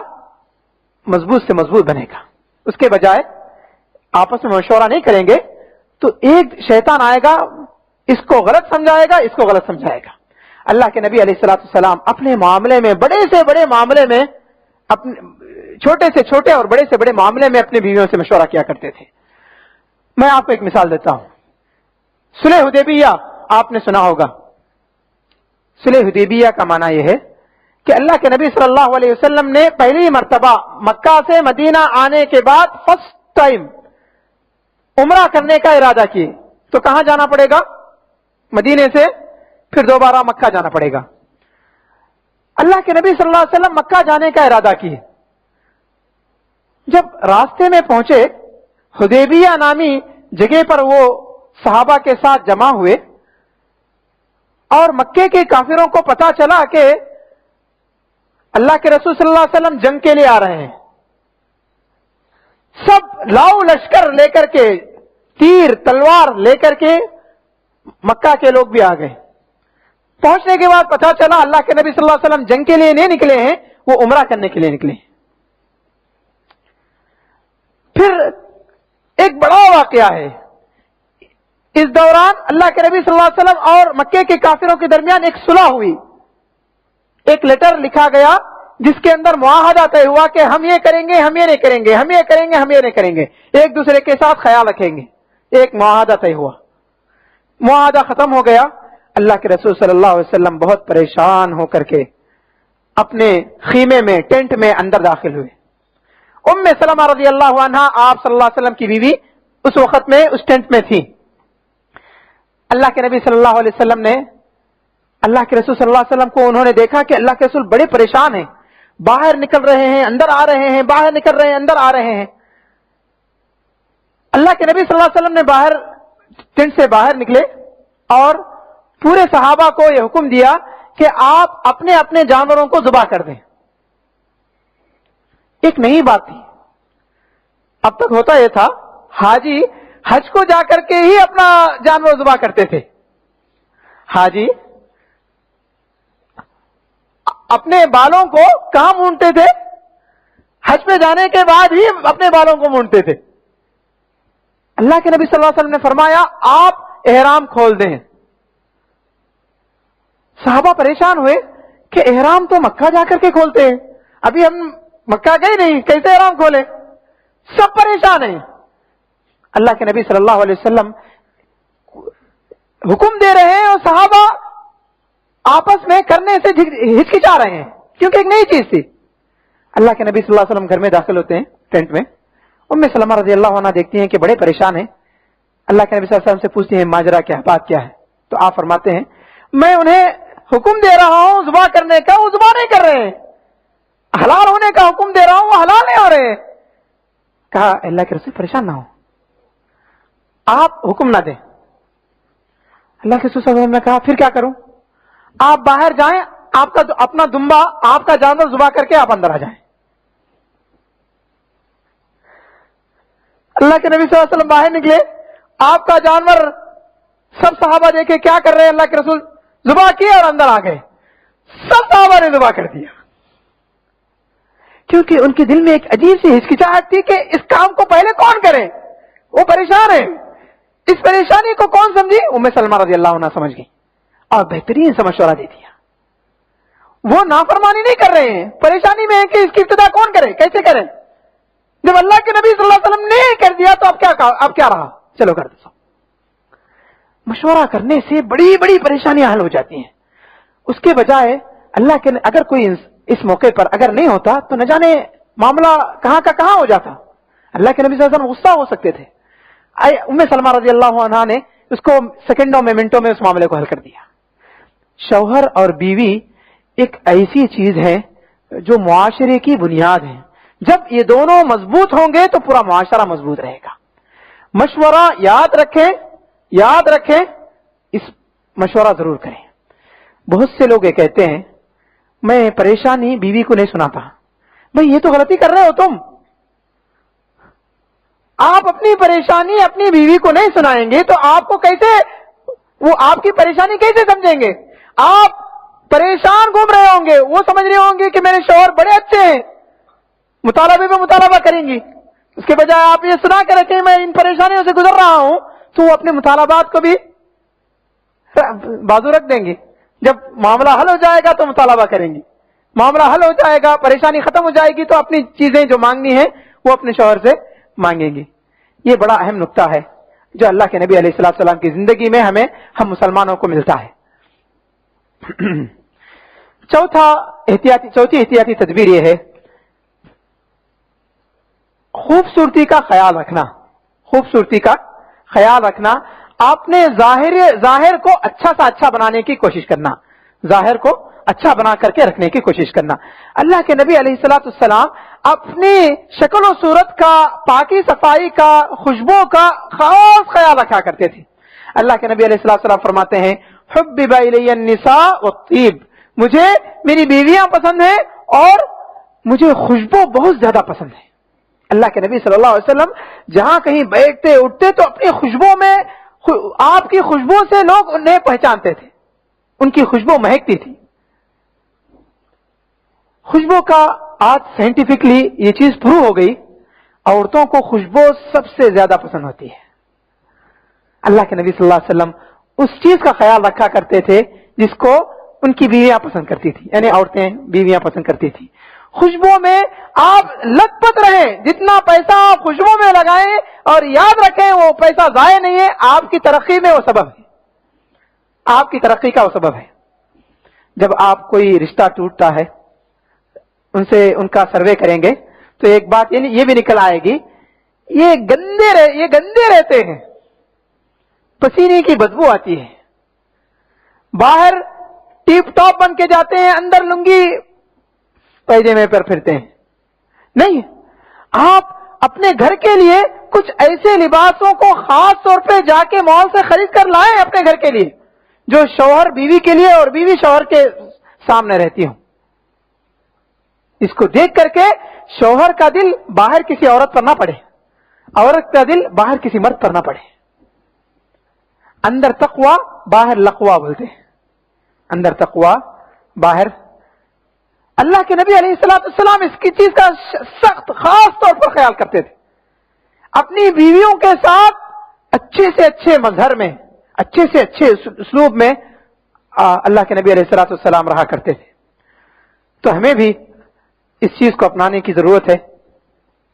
مضبوط سے مضبوط بنے گا۔ اس کے بجائے آپس میں مشورہ نہیں کریں گے تو ایک شیطان آئے گا، اس کو غلط سمجھائے گا، اس کو غلط سمجھائے گا۔ اللہ کے نبی علیہ السلام اپنے معاملے میں، بڑے سے بڑے معاملے میں، چھوٹے سے چھوٹے اور بڑے سے بڑے معاملے میں اپنے بیویوں سے مشورہ کیا کرتے تھے۔ میں آپ کو ایک مثال دیتا ہوں۔ صلح حدیبیہ آپ نے سنا ہوگا۔ صلح حدیبیہ کا معنی یہ ہے کہ اللہ کے نبی صلی اللہ علیہ وسلم نے پہلی مرتبہ مکہ سے مدینہ آنے کے بعد فرسٹ ٹائم عمرہ کرنے کا ارادہ کیے، تو کہاں جانا پڑے گا؟ مدینے سے پھر دوبارہ مکہ جانا پڑے گا۔ اللہ کے نبی صلی اللہ علیہ وسلم مکہ جانے کا ارادہ کیے، جب راستے میں پہنچے حدیبیہ نامی جگہ پر وہ صحابہ کے ساتھ جمع ہوئے، اور مکے کے کافروں کو پتا چلا کہ اللہ کے رسول صلی اللہ علیہ وسلم جنگ کے لیے آ رہے ہیں، سب لاؤ لشکر لے کر کے، تیر تلوار لے کر کے مکہ کے لوگ بھی آ گئے۔ پہنچنے کے بعد پتا چلا اللہ کے نبی صلی اللہ علیہ وسلم جنگ کے لیے نہیں نکلے ہیں، وہ عمرہ کرنے کے لیے نکلے ہیں۔ پھر ایک بڑا واقعہ ہے، اس دوران اللہ کے نبی صلی اللہ علیہ وسلم اور مکے کے کافروں کے درمیان ایک صلح ہوئی، ایک لیٹر لکھا گیا جس کے اندر معاہدہ طے ہوا کہ ہم یہ کریں گے، ہم یہ نہیں کریں گے، ہم یہ کریں گے، ہم یہ نہیں کریں گے، ایک دوسرے کے ساتھ خیال رکھیں گے۔ ایک معاہدہ طے ہوا، معاہدہ ختم ہو گیا۔ اللہ کے رسول صلی اللہ علیہ وسلم بہت پریشان ہو کر کے اپنے خیمے میں، ٹینٹ میں اندر داخل ہوئے۔ ام سلمہ رضی اللہ عنہا آپ صلی اللہ علیہ وسلم کی بیوی اس وقت میں اس ٹینٹ میں تھی۔ اللہ کے نبی صلی اللہ علیہ وسلم نے اللہ کے رسول صلی اللہ علیہ وسلم کو انہوں نے دیکھا کہ اللہ کے رسول بڑے پریشان ہیں، باہر نکل رہے ہیں، اندر آ رہے ہیں، باہر نکل رہے ہیں، اندر آ رہے ہیں۔ اللہ کے نبی صلی اللہ علیہ وسلم نے باہر ٹینٹ سے باہر نکلے اور پورے صحابہ کو یہ حکم دیا کہ آپ اپنے اپنے جانوروں کو ذبح کر دیں. ایک نئی بات تھی. اب تک ہوتا یہ تھا حاجی حج کو جا کر کے ہی اپنا جانور ذبح کرتے تھے. حاجی اپنے بالوں کو کہاں مونڈتے تھے؟ حج پہ جانے کے بعد ہی اپنے بالوں کو مونڈتے تھے. اللہ کے نبی صلی اللہ علیہ وسلم نے فرمایا آپ احرام کھول دیں. صحابہ پریشان ہوئے کہ احرام تو مکہ جا کر کے کھولتے ہیں, ابھی ہم مکہ گئے نہیں, کیسے احرام کھولے؟ سب پریشان ہیں. اللہ کے نبی صلی اللہ علیہ وسلم حکم دے رہے ہیں اور صحابہ آپس میں کرنے سے ہچکچا رہے ہیں کیونکہ ایک نئی چیز تھی. اللہ کے نبی صلی اللہ علیہ وسلم گھر میں داخل ہوتے ہیں ٹینٹ میں. ام سلمہ رضی اللہ عنہ دیکھتی ہیں کہ بڑے پریشان ہیں. اللہ کے نبی صلی اللہ علیہ وسلم سے پوچھتی ہیں ماجرا کیا, بات کیا ہے؟ تو آپ فرماتے ہیں میں انہیں حکم دے رہا ہوں ذبح کرنے کا, وہ ذبح نہیں کر رہے ہیں. حلال ہونے کا حکم دے رہا ہوں, وہ حلال نہیں ہو رہے ہیں. کہا اللہ کے رسول پریشان نہ ہو, آپ حکم نہ دیں. اللہ کے رسول صلی اللہ علیہ وسلم نے کہا پھر کیا کروں؟ آپ باہر جائیں, آپ کا اپنا دمبا آپ کا جانور ذبح کر کے آپ اندر آ جائیں. اللہ کے نبی صلی اللہ علیہ وسلم باہر نکلے, آپ کا جانور سب صحابہ دیکھے کیا کر رہے ہیں, اللہ کے رسول ذبح کیا اور اندر آ گئے. سب صحابہ نے ذبح کر دیا کیونکہ ان کے دل میں ایک عجیب سی ہچکچاہٹ تھی کہ اس کام کو پہلے کون کرے. وہ پریشان ہیں, اس پریشانی کو کون سمجھی؟ ام سلمہ رضی اللہ عنہ سمجھ گئی اور بہترین سے مشورہ دے دیا. وہ نافرمانی نہیں کر رہے ہیں, پریشانی میں ہے کہ اس کی ابتدا کون کرے, کیسے کرے. جب اللہ کے نبی صلی اللہ علیہ وسلم نے کر دیا تو اب کیا رہا, چلو کر دو. مشورہ کرنے سے بڑی بڑی پریشانیاں حل ہو جاتی ہیں. اس کے بجائے اللہ کے اگر کوئی اس موقع پر اگر نہیں ہوتا تو نہ جانے معاملہ کہاں کا کہاں ہو جاتا. اللہ کے نبی صلی اللہ علیہ وسلم غصہ ہو سکتے تھے. ام سلمہ رضی اللہ عنہا نے اس کو سیکنڈوں میں منٹوں میں اس معاملے کو حل کر دیا. شوہر اور بیوی ایک ایسی چیز ہے جو معاشرے کی بنیاد ہے. جب یہ دونوں مضبوط ہوں گے تو پورا معاشرہ مضبوط رہے گا. مشورہ یاد رکھیں, اس مشورہ ضرور کریں. بہت سے لوگ یہ کہتے ہیں میں پریشانی بیوی کو نہیں سناتا. بھئی یہ تو غلطی کر رہے ہو تم. آپ اپنی پریشانی اپنی بیوی کو نہیں سنائیں گے تو آپ کو کیسے, وہ آپ کی پریشانی کیسے سمجھیں گے؟ آپ پریشان گھوم رہے ہوں گے, وہ سمجھ رہے ہوں گے کہ میرے شوہر بڑے اچھے ہیں, مطالبے میں مطالبہ کریں گی. اس کے بجائے آپ یہ سنا کر رکھیں میں ان پریشانیوں سے گزر رہا ہوں, تو وہ اپنے مطالبات کو بھی بازو رکھ دیں گے. جب معاملہ حل ہو جائے گا تو مطالبہ کریں گی, معاملہ حل ہو جائے گا, پریشانی ختم ہو جائے گی تو اپنی چیزیں جو مانگنی ہیں وہ اپنے شوہر سے مانگیں گی. یہ بڑا اہم نقطہ ہے جو اللہ کے نبی علیہ الصلوۃ والسلام کی زندگی میں ہم مسلمانوں کو ملتا ہے. چوتھی احتیاطی تدبیر یہ ہے خوبصورتی کا خیال رکھنا. آپ نے ظاہر کو اچھا سا اچھا بنانے کی کوشش کرنا, ظاہر کو اچھا بنا کر کے رکھنے کی کوشش کرنا. اللہ کے نبی علیہ الصلوۃ والسلام اپنی شکل و صورت کا, پاکی صفائی کا, خوشبو کا خاص خیال رکھا کرتے تھے. اللہ کے نبی علیہ الصلوۃ والسلام فرماتے ہیں حبب الی النساء والطیب, مجھے میری بیویاں پسند ہیں اور مجھے خوشبو بہت زیادہ پسند ہے. اللہ کے نبی صلی اللہ علیہ وسلم جہاں کہیں بیٹھتے اٹھتے تو اپنی خوشبو میں, آپ کی خوشبو سے لوگ انہیں پہچانتے تھے, ان کی خوشبو مہکتی تھی. خوشبو کا آج سائنٹیفکلی یہ چیز پروو ہو گئی, عورتوں کو خوشبو سب سے زیادہ پسند ہوتی ہے. اللہ کے نبی صلی اللہ علیہ وسلم اس چیز کا خیال رکھا کرتے تھے جس کو ان کی بیویاں پسند کرتی تھی, یعنی عورتیں بیویاں پسند کرتی تھی. خوشبو میں آپ لت پت رہیں, جتنا پیسہ آپ خوشبو میں لگائیں, اور یاد رکھیں وہ پیسہ ضائع نہیں ہے, آپ کی ترقی میں وہ سبب ہے, آپ کی ترقی کا وہ سبب ہے. جب آپ کوئی رشتہ ٹوٹتا ہے ان کا سروے کریں گے تو ایک بات یہ بھی نکل آئے گی, یہ گندے رہتے ہیں, پسینے کی بدبو آتی ہے, باہر ٹیپ ٹاپ بن کے جاتے ہیں, اندر لنگی پیجامے پر پھرتے ہیں. نہیں, آپ اپنے گھر کے لیے کچھ ایسے لباسوں کو خاص طور پہ جا کے مال سے خرید کر لائیں اپنے گھر کے لیے، جو شوہر بیوی کے لیے اور بیوی شوہر کے سامنے رہتی ہوں. اس کو دیکھ کر کے شوہر کا دل باہر کسی عورت پر نہ پڑے، عورت کا دل باہر کسی مرد پر نہ پڑے. اندر تقوی باہر لقوی بولتے ہیں، اندر تقوی باہر. اللہ کے نبی علیہ السلام اس کی چیز کا سخت خاص طور پر خیال کرتے تھے. اپنی بیویوں کے ساتھ اچھے سے اچھے مظہر میں، اچھے سے اچھے اسلوب میں اللہ کے نبی علیہ السلام رہا کرتے تھے. تو ہمیں بھی اس چیز کو اپنانے کی ضرورت ہے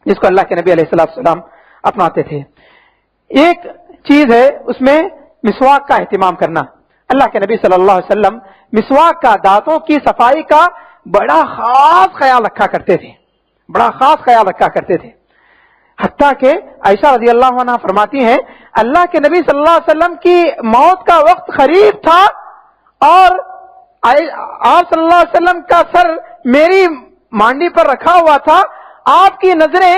جس کو اللہ کے نبی علیہ السلام اپناتے تھے. ایک چیز ہے اس میں مسواک کا اہتمام کرنا. اللہ کے نبی صلی اللہ علیہ وسلم مسواک کا، دانتوں کی صفائی کا بڑا خاص خیال رکھا کرتے تھے، بڑا خاص خیال رکھا کرتے تھے. حتیٰ کہ عائشہ رضی اللہ عنہ فرماتی ہیں اللہ کے نبی صلی اللہ علیہ وسلم کی موت کا وقت قریب تھا اور آپ صلی اللہ علیہ وسلم کا سر میری مانڈی پر رکھا ہوا تھا. آپ کی نظریں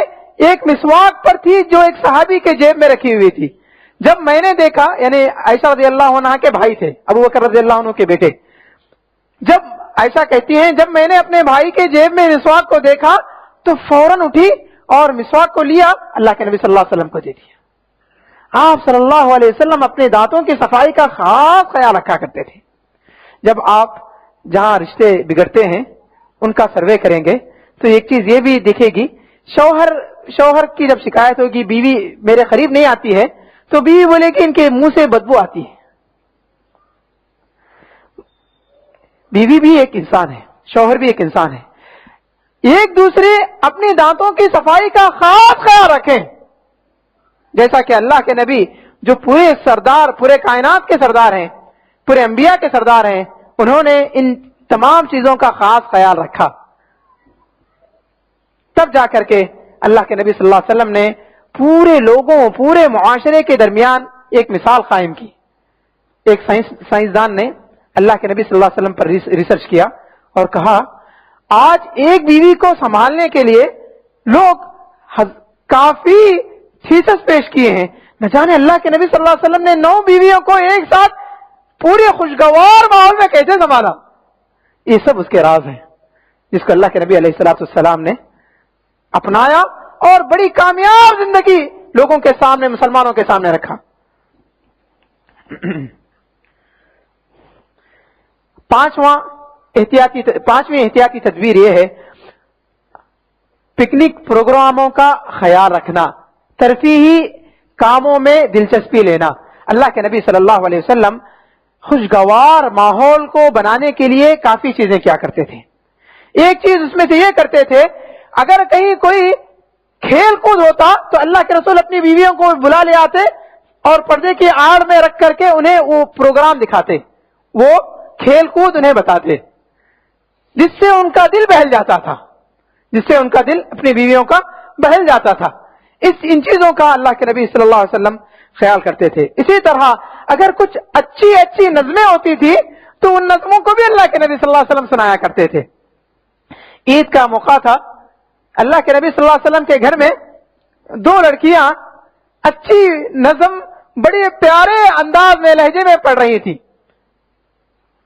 ایک مسواک پر تھی جو ایک صحابی کے جیب میں رکھی ہوئی تھی. جب میں نے دیکھا، یعنی عائشہ رضی اللہ عنہ کے بھائی تھے، ابو بکر رضی اللہ عنہ کے بیٹے، جب عائشہ کہتی ہیں جب میں نے اپنے بھائی کے جیب میں مسواک کو دیکھا تو فوراً اٹھی اور مسواک کو لیا، اللہ کے نبی صلی اللہ علیہ وسلم کو دے دیا. آپ صلی اللہ علیہ وسلم اپنے دانتوں کی صفائی کا خاص خیال رکھا کرتے تھے. جب آپ جہاں رشتے بگڑتے ہیں ان کا سروے کریں گے تو ایک چیز یہ بھی دکھے گی، شوہر کی جب شکایت ہوگی بیوی میرے قریب نہیں آتی ہے تو بیوی بولے کہ ان کے منہ سے بدبو آتی ہے. بیوی بھی ایک انسان ہے، شوہر بھی ایک انسان ہے. ایک دوسرے اپنے دانتوں کی صفائی کا خاص خیال رکھیں، جیسا کہ اللہ کے نبی جو پورے سردار، پورے کائنات کے سردار ہیں، پورے انبیاء کے سردار ہیں، انہوں نے ان تمام چیزوں کا خاص خیال رکھا. تب جا کر کے اللہ کے نبی صلی اللہ علیہ وسلم نے پورے لوگوں، پورے معاشرے کے درمیان ایک مثال قائم کی. ایک سائنسدان نے اللہ کے نبی صلی اللہ علیہ وسلم پر ریسرچ کیا اور کہا آج ایک بیوی کو سنبھالنے کے لیے لوگ کافی تھیسس پیش کیے ہیں، نہ جانے اللہ کے نبی صلی اللہ علیہ وسلم نے 9 بیویوں کو ایک ساتھ پورے خوشگوار ماحول میں کیسے سنبھالا. یہ سب اس کے راز ہیں جس کو اللہ کے نبی علیہ السلام نے اپنایا اور بڑی کامیاب زندگی لوگوں کے سامنے، مسلمانوں کے سامنے رکھا. پانچویں احتیاطی تدبیر یہ ہے پکنک پروگراموں کا خیال رکھنا، ترفیہی کاموں میں دلچسپی لینا. اللہ کے نبی صلی اللہ علیہ وسلم خوشگوار ماحول کو بنانے کے لیے کافی چیزیں کیا کرتے تھے. ایک چیز اس میں سے یہ کرتے تھے، اگر کہیں کوئی کھیل کود ہوتا تو اللہ کے رسول اپنی بیویوں کو بلا لے آتے اور پردے کی آڑ میں رکھ کر کے انہیں وہ پروگرام دکھاتے، وہ کھیل کود انہیں بتاتے، جس سے ان کا دل بہل جاتا تھا، جس سے ان کا دل اپنی بیویوں کا بہل جاتا تھا. ان چیزوں کا اللہ کے نبی صلی اللہ علیہ وسلم خیال کرتے تھے. اسی طرح اگر کچھ اچھی نظمیں ہوتی تھی تو ان نظموں کو بھی اللہ کے نبی صلی اللہ علیہ وسلم سنایا کرتے تھے. عید کا موقع تھا، اللہ کے نبی صلی اللہ علیہ وسلم کے گھر میں 2 لڑکیاں اچھی نظم بڑے پیارے انداز میں، لہجے میں پڑھ رہی تھی.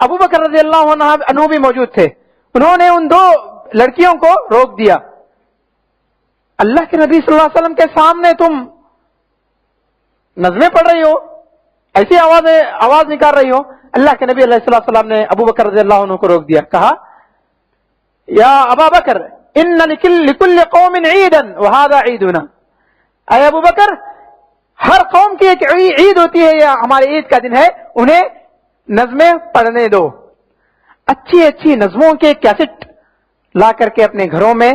ابو بکر رضی اللہ عنہ بھی موجود تھے. انہوں نے ان 2 لڑکیوں کو روک دیا. اللہ کے نبی صلی اللہ علیہ وسلم کے سامنے تم نظمیں پڑھ رہی ہو، ایسی آواز نکال رہی ہو. اللہ کے نبی علیہ السلام نے ابو بکر رضی اللہ عنہ کو روک دیا. کہا یا ابا بکر ان لکل قوم عیدا وہذا عیدنا. اے ابو بکر، ہر قوم کی ایک عید ہوتی ہے، یا ہمارے عید کا دن ہے، انہیں نظمیں پڑھنے دو. اچھی نظموں کے کیسٹ لا کر کے اپنے گھروں میں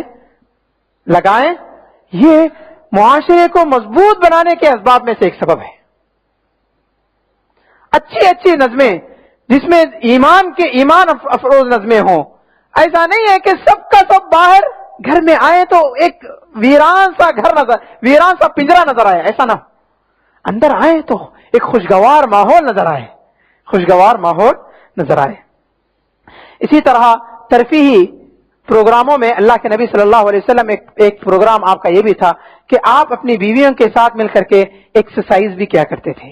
لگائیں. یہ معاشرے کو مضبوط بنانے کے اسباب میں سے ایک سبب ہے. اچھی نظمیں جس میں ایمان افروز نظمیں ہوں. ایسا نہیں ہے کہ سب کا سب باہر گھر میں آئے تو ایک ویران سا پنجرا نظر آئے، ایسا نہ. اندر آئے تو ایک خوشگوار ماحول نظر آئے. اسی طرح ترفیہی پروگراموں میں اللہ کے نبی صلی اللہ علیہ وسلم ایک پروگرام آپ کا یہ بھی تھا کہ آپ اپنی بیویوں کے ساتھ مل کر کے ایکسرسائز بھی کیا کرتے تھے،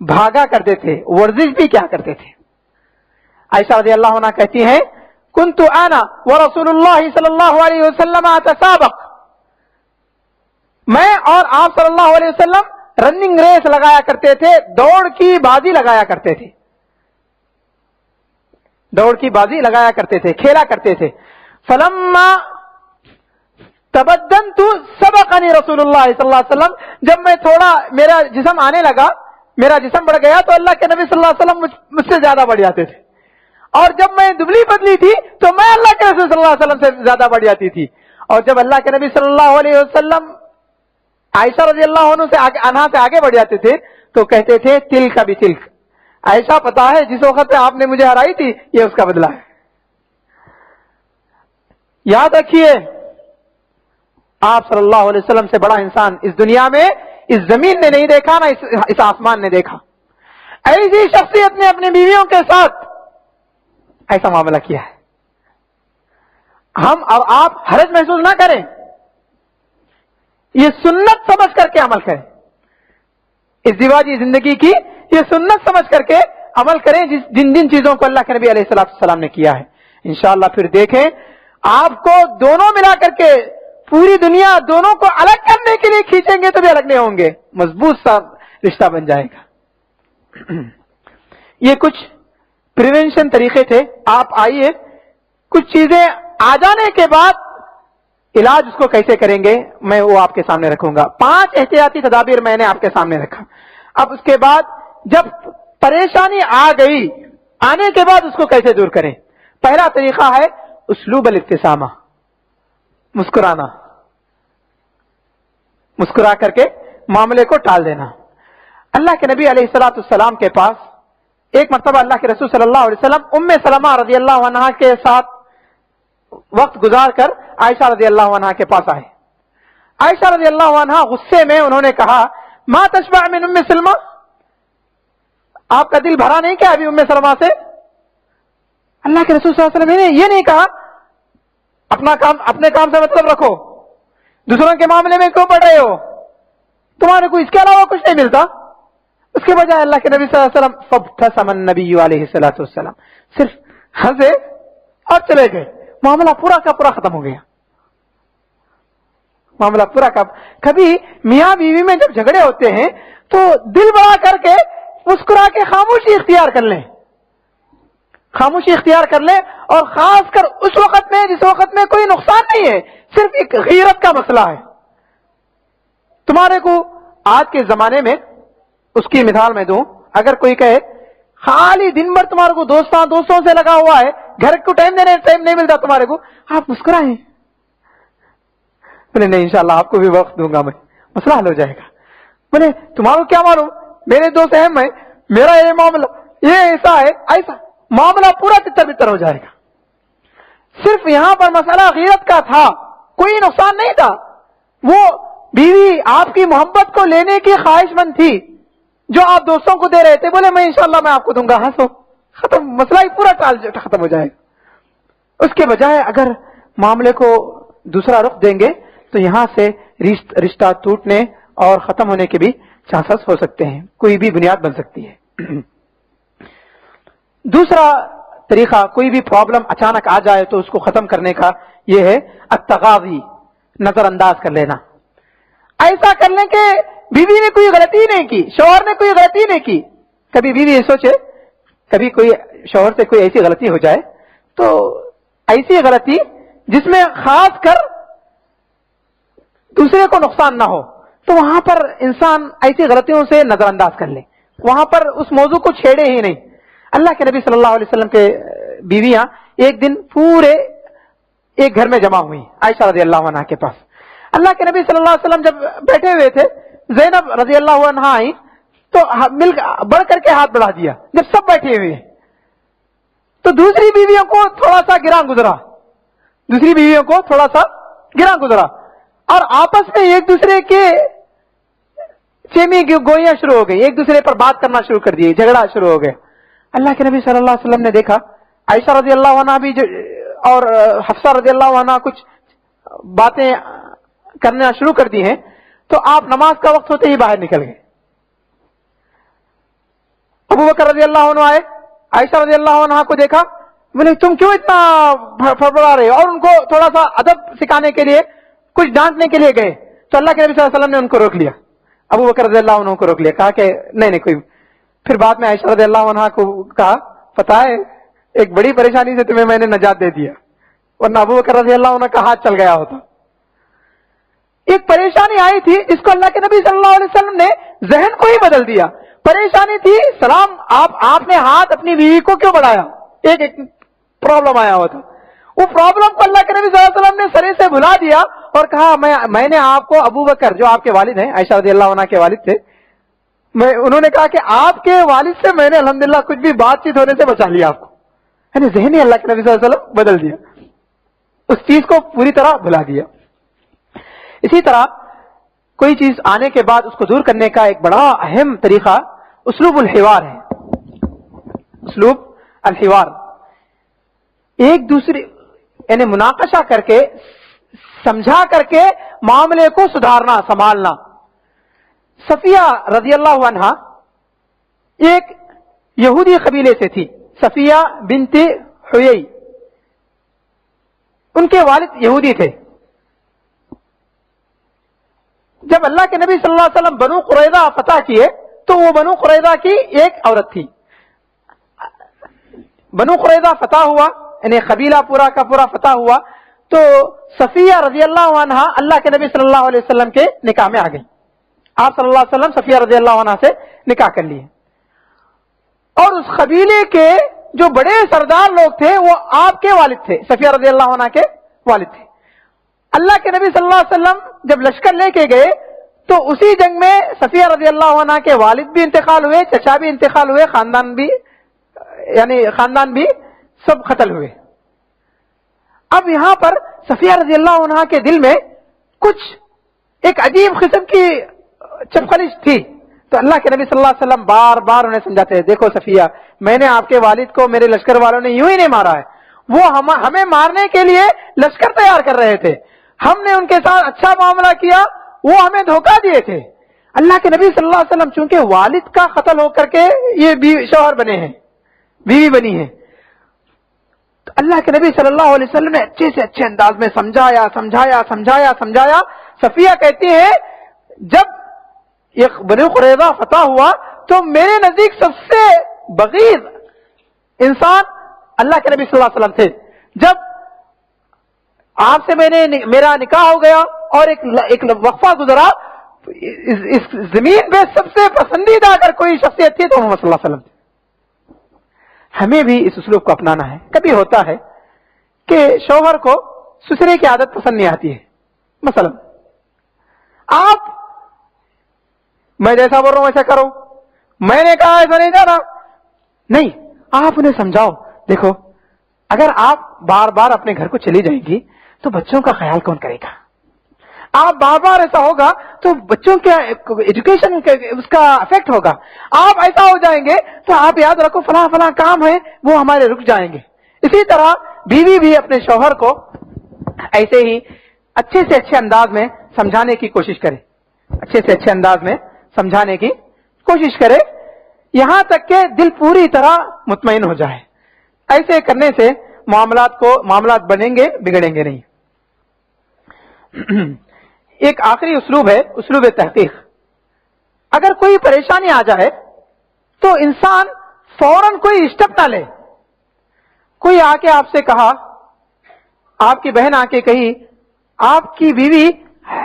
بھاگا کرتے تھے، ورزش بھی کیا کرتے تھے. عائشہ رضی اللہ عنہا کہتی ہیں کنت انا ورسول اللہ صلی اللہ علیہ وسلم اتسابق، میں اور آپ صلی اللہ علیہ وسلم رننگ ریس لگایا کرتے تھے، دوڑ کی بازی لگایا کرتے تھے، دوڑ کی بازی لگایا کرتے تھے، کھیلا کرتے تھے. فلما تبدنت سبقنی رسول اللہ صلی اللہ علیہ وسلم، جب میں تھوڑا میرا جسم آنے لگا، میرا جسم بڑھ گیا تو اللہ کے نبی صلی اللہ علیہ وسلم مجھ سے زیادہ بڑھ جاتے تھے، اور جب میں دبلی پتلی تھی تو میں اللہ کے رسول صلی اللہ علیہ وسلم سے زیادہ بڑھ جاتی تھی. اور جب اللہ کے نبی صلی اللہ علیہ وسلم عائشہ رضی اللہ عنہ سے آگے بڑھ جاتے تھے تو کہتے تھے تل کا بھی تلک، عائشہ پتا ہے جس وقت آپ نے مجھے ہرائی تھی یہ اس کا بدلہ ہے. یاد رکھیے آپ صلی اللہ علیہ وسلم سے بڑا انسان اس دنیا میں اس زمین نے نہیں دیکھا، نہ اس آسمان نے دیکھا. ایسی شخصیت نے اپنی بیویوں کے ساتھ ایسا معاملہ کیا ہے. ہم اور آپ حرج محسوس نہ کریں، یہ سنت سمجھ کر کے عمل کریں. اس ازدواجی زندگی کی یہ سنت سمجھ کر کے عمل کریں جن جن چیزوں کو اللہ کے نبی علیہ السلام نے کیا ہے. انشاءاللہ پھر دیکھیں آپ کو دونوں ملا کر کے پوری دنیا دونوں کو الگ کرنے کے لیے کھینچیں گے تو بھی الگ نہیں ہوں گے، مضبوط سا رشتہ بن جائے گا. یہ کچھ پریونشن طریقے تھے. آپ آئیے کچھ چیزیں آ جانے کے بعد علاج اس کو کیسے کریں گے میں وہ آپ کے سامنے رکھوں گا. 5 احتیاطی تدابیر میں نے آپ کے سامنے رکھا. اب اس کے بعد جب پریشانی آ گئی، آنے کے بعد اس کو کیسے دور کریں. پہلا طریقہ ہے اسلوب الابتسامہ، مسکرانا، مسکرا کر کے معاملے کو ٹال دینا. اللہ کے نبی علیہ الصلوۃ والسلام کے پاس ایک مرتبہ اللہ کے رسول صلی اللہ علیہ وسلم ام سلمہ رضی اللہ عنہا کے ساتھ وقت گزار کر عائشہ رضی اللہ عنہا کے پاس آئے. عائشہ رضی اللہ عنہا غصے میں انہوں نے کہا ما تشبع من ام سلمہ، آپ کا دل بھرا نہیں کیا ابھی ام سلمہ سے؟ اللہ کے رسول صلی اللہ علیہ وسلم نے یہ نہیں کہا اپنے کام سے مطلب رکھو، دوسروں کے معاملے میں کیوں پڑ رہے ہو، تمہارے کو اس کے علاوہ کچھ نہیں ملتا. اس کے بجائے اللہ کے نبی صلی اللہ علیہ وسلم فابتسم النبی علیہ الصلوۃ والسلام، صرف ہنسے اور چلے گئے. معاملہ پورا کا پورا ختم ہو گیا. معاملہ پورا کا کبھی میاں بیوی میں جب جھگڑے ہوتے ہیں تو دل بڑا کر کے مسکرا کے خاموشی اختیار کر لیں، خاموشی اختیار کر لیں. اور خاص کر اس وقت میں جس وقت میں کوئی نقصان نہیں ہے، صرف ایک غیرت کا مسئلہ ہے. تمہارے کو آج کے زمانے میں اس کی مثال میں دوں، اگر کوئی کہے خالی دن بھر تمہارے کو دوستوں سے لگا ہوا ہے، گھر کو ٹائم نہیں ملتا تمہارے کو، آپ مسکرائیں. بولے نہیں انشاءاللہ آپ کو بھی وقت دوں گا میں، مسئلہ حل ہو جائے گا. بولے تمہارا کیا معلوم، میرے دوست اہم ہے، میرا یہ معاملہ یہ ایسا ہے ایسا، معاملہ پورا تتر بتر ہو جائے گا. صرف یہاں پر مسئلہ غیرت کا تھا، کوئی نقصان نہیں تھا. وہ بیوی آپ کی محبت کو لینے کی خواہش مند تھی جو آپ دوستوں کو دے رہے تھے. بولے میں انشاءاللہ میں آپ کو دوں گا، ہنسو، ختم، مسئلہ ہی پورا ختم ہو جائے گا. اس کے بجائے اگر معاملے کو دوسرا رخ دیں گے تو یہاں سے رشتہ ٹوٹنے اور ختم ہونے کے بھی چانسز ہو سکتے ہیں، کوئی بھی بنیاد بن سکتی ہے. دوسرا طریقہ، کوئی بھی پرابلم اچانک آ جائے تو اس کو ختم کرنے کا یہ ہے التغاضی، نظر انداز کر لینا. ایسا کر لیں کہ بیوی نے کوئی غلطی نہیں کی، شوہر نے کوئی غلطی نہیں کی. کبھی بیوی یہ سوچے، کبھی کوئی شوہر سے کوئی ایسی غلطی ہو جائے تو ایسی غلطی جس میں خاص کر دوسرے کو نقصان نہ ہو، تو وہاں پر انسان ایسی غلطیوں سے نظر انداز کر لے، وہاں پر اس موضوع کو چھیڑے ہی نہیں. اللہ کے نبی صلی اللہ علیہ وسلم کے بیویاں ایک دن پورے ایک گھر میں جمع ہوئی عائشہ رضی اللہ عنہا کے پاس. اللہ کے نبی صلی اللہ علیہ وسلم جب بیٹھے ہوئے تھے، زینب رضی اللہ عنہا آئی تو بڑھ کر کے ہاتھ بڑھا دیا. جب سب بیٹھے ہوئے تو دوسری بیویوں کو تھوڑا سا گراں گزرا اور آپس میں ایک دوسرے کے چیمی گوئیاں شروع ہو گئی، ایک دوسرے پر بات کرنا شروع کر دیے، جھگڑا شروع ہو گیا. اللہ کے نبی صلی اللہ علیہ وسلم نے دیکھا، عائشہ رضی اللہ عنہا بھی جو اور حفصہ رضی اللہ عنہ کچھ باتیں کرنا شروع کر دی ہیں تو آپ نماز کا وقت ہوتے ہی باہر نکل گئے. ابو بکر رضی اللہ عنہ آئے, عائشہ رضی اللہ عنہ کو دیکھا, بولے تم کیوں اتنا فڑفڑا رہے ہو, اور ان کو تھوڑا سا ادب سکھانے کے لیے کچھ ڈانٹنے کے لیے گئے تو اللہ کے نبی صلی اللہ علیہ وسلم نے ان کو روک لیا, ابو بکر رضی اللہ عنہ کو روک لیا, کہا کہ نہیں کوئی. پھر بعد میں عائشہ رضی اللہ عنہ کو کہا پتہ ہے ایک بڑی پریشانی سے تمہیں میں نے نجات دے دیا, ورنہ ابو بکر رضی اللہ عنہ کا ہاتھ چل گیا ہوتا. ایک پریشانی آئی تھی جس کو اللہ کے نبی صلی اللہ علیہ وسلم نے ذہن کو ہی بدل دیا. پریشانی تھی سلام, آپ نے ہاتھ اپنی بیوی کو کیوں بڑھایا, ایک پرابلم آیا ہوا تھا, وہ پرابلم کو اللہ کے نبی صلی اللہ علیہ وسلم نے سرے سے بھلا دیا اور کہا میں نے آپ کو, ابو بکر جو آپ کے والد ہیں, عائشہ رضی اللہ عنہ کے والد تھے, انہوں نے کہا کہ آپ کے والد سے میں نے الحمدللہ کچھ بھی بات چیت ہونے سے بچا لیا آپ کو. یعنی ذہن ہی اللہ کے نبی صلی اللہ علیہ وسلم بدل دیا, اس چیز کو پوری طرح بھلا دیا. اسی طرح کوئی چیز آنے کے بعد اس کو دور کرنے کا ایک بڑا اہم طریقہ اسلوب الحوار ہے. اسلوب الحوار, ایک دوسرے یعنی مناقشہ کر کے, سمجھا کر کے معاملے کو سدھارنا, سنبھالنا. صفیہ رضی اللہ عنہا ایک یہودی قبیلے سے تھی, صفیہ بنت حیی, ان کے والد یہودی تھے. جب اللہ کے نبی صلی اللہ علیہ وسلم بنو قریظہ فتح کیے تو وہ بنو قریظہ کی ایک عورت تھی. بنو قریظہ فتح ہوا, یعنی قبیلہ پورا کا پورا فتح ہوا, تو صفیہ رضی اللہ عنہا اللہ کے نبی صلی اللہ علیہ وسلم کے نکاح میں آ گئی. آپ صلی اللہ علیہ وسلم صفیہ رضی اللہ عنہ سے نکاح کر لیے, اور اس قبیلے کے جو بڑے سردار لوگ تھے وہ آپ کے والد تھے, صفیہ رضی اللہ عنہ کے والد تھے. اللہ کے نبی صلی اللہ علیہ وسلم جب لشکر لے کے گئے تو اسی جنگ میں صفیہ رضی اللہ عنہ کے والد بھی انتقال ہوئے, چچا بھی انتقال ہوئے, خاندان بھی سب قتل ہوئے. اب یہاں پر صفیہ رضی اللہ عنہ کے دل میں کچھ ایک عجیب قسم کی چپخلش تھی, تو اللہ کے نبی صلی اللہ علیہ وسلم بار بار انہیں سمجھاتے ہیں, دیکھو صفیہ, میں نے آپ کے والد کو میرے لشکر والوں نے یوں ہی نہیں مارا ہے, وہ ہمیں مارنے کے لیے لشکر تیار کر رہے تھے, ہم نے ان کے ساتھ اچھا معاملہ کیا, وہ ہمیں دھوکہ دیے تھے. اللہ کے نبی صلی اللہ علیہ وسلم چونکہ والد کا قتل ہو کر کے یہ شوہر بنے ہیں, بیوی بنی ہے, تو اللہ کے نبی صلی اللہ علیہ وسلم نے اچھے سے اچھے انداز میں سمجھایا. صفیہ کہتی ہے جب یہ بنو قریظہ فتح ہوا تو میرے نزدیک سب سے بغیض انسان اللہ کے نبی صلی اللہ علیہ وسلم تھے. جب آپ سے میرا نکاح ہو گیا اور ایک وقفہ گزرا, اس زمین پہ سب سے پسندیدہ اگر کوئی شخصیت تھی تو محمد صلی اللہ علیہ وسلم تھے. ہمیں بھی اس اسلوب کو اپنانا ہے. کبھی ہوتا ہے کہ شوہر کو سسرے کی عادت پسند نہیں آتی ہے, مثلا آپ, میں جیسا بول رہا ہوں ایسا کرو, میں نے کہا ایسا نہیں جانا, نہیں, آپ انہیں سمجھاؤ, دیکھو اگر آپ بار بار اپنے گھر کو چلی جائیں گی تو بچوں کا خیال کون کرے گا, آپ بار بار ایسا ہوگا تو بچوں کے ایجوکیشن اس کا افیکٹ ہوگا, آپ ایسا ہو جائیں گے تو آپ یاد رکھو فلاں فلاں کام ہے وہ ہمارے رک جائیں گے. اسی طرح بیوی بھی اپنے شوہر کو ایسے ہی اچھے سے اچھے انداز میں سمجھانے کی کوشش کرے, یہاں تک کہ دل پوری طرح مطمئن ہو جائے. ایسے کرنے سے معاملات بنیں گے, بگڑیں گے نہیں. ایک آخری اسلوب ہے اسلوب تحقیق. اگر کوئی پریشانی آ جائے تو انسان فوراً کوئی اسٹیپ نہ لے. کوئی آ کے آپ سے کہا, آپ کی بہن آ کے کہی آپ کی بیوی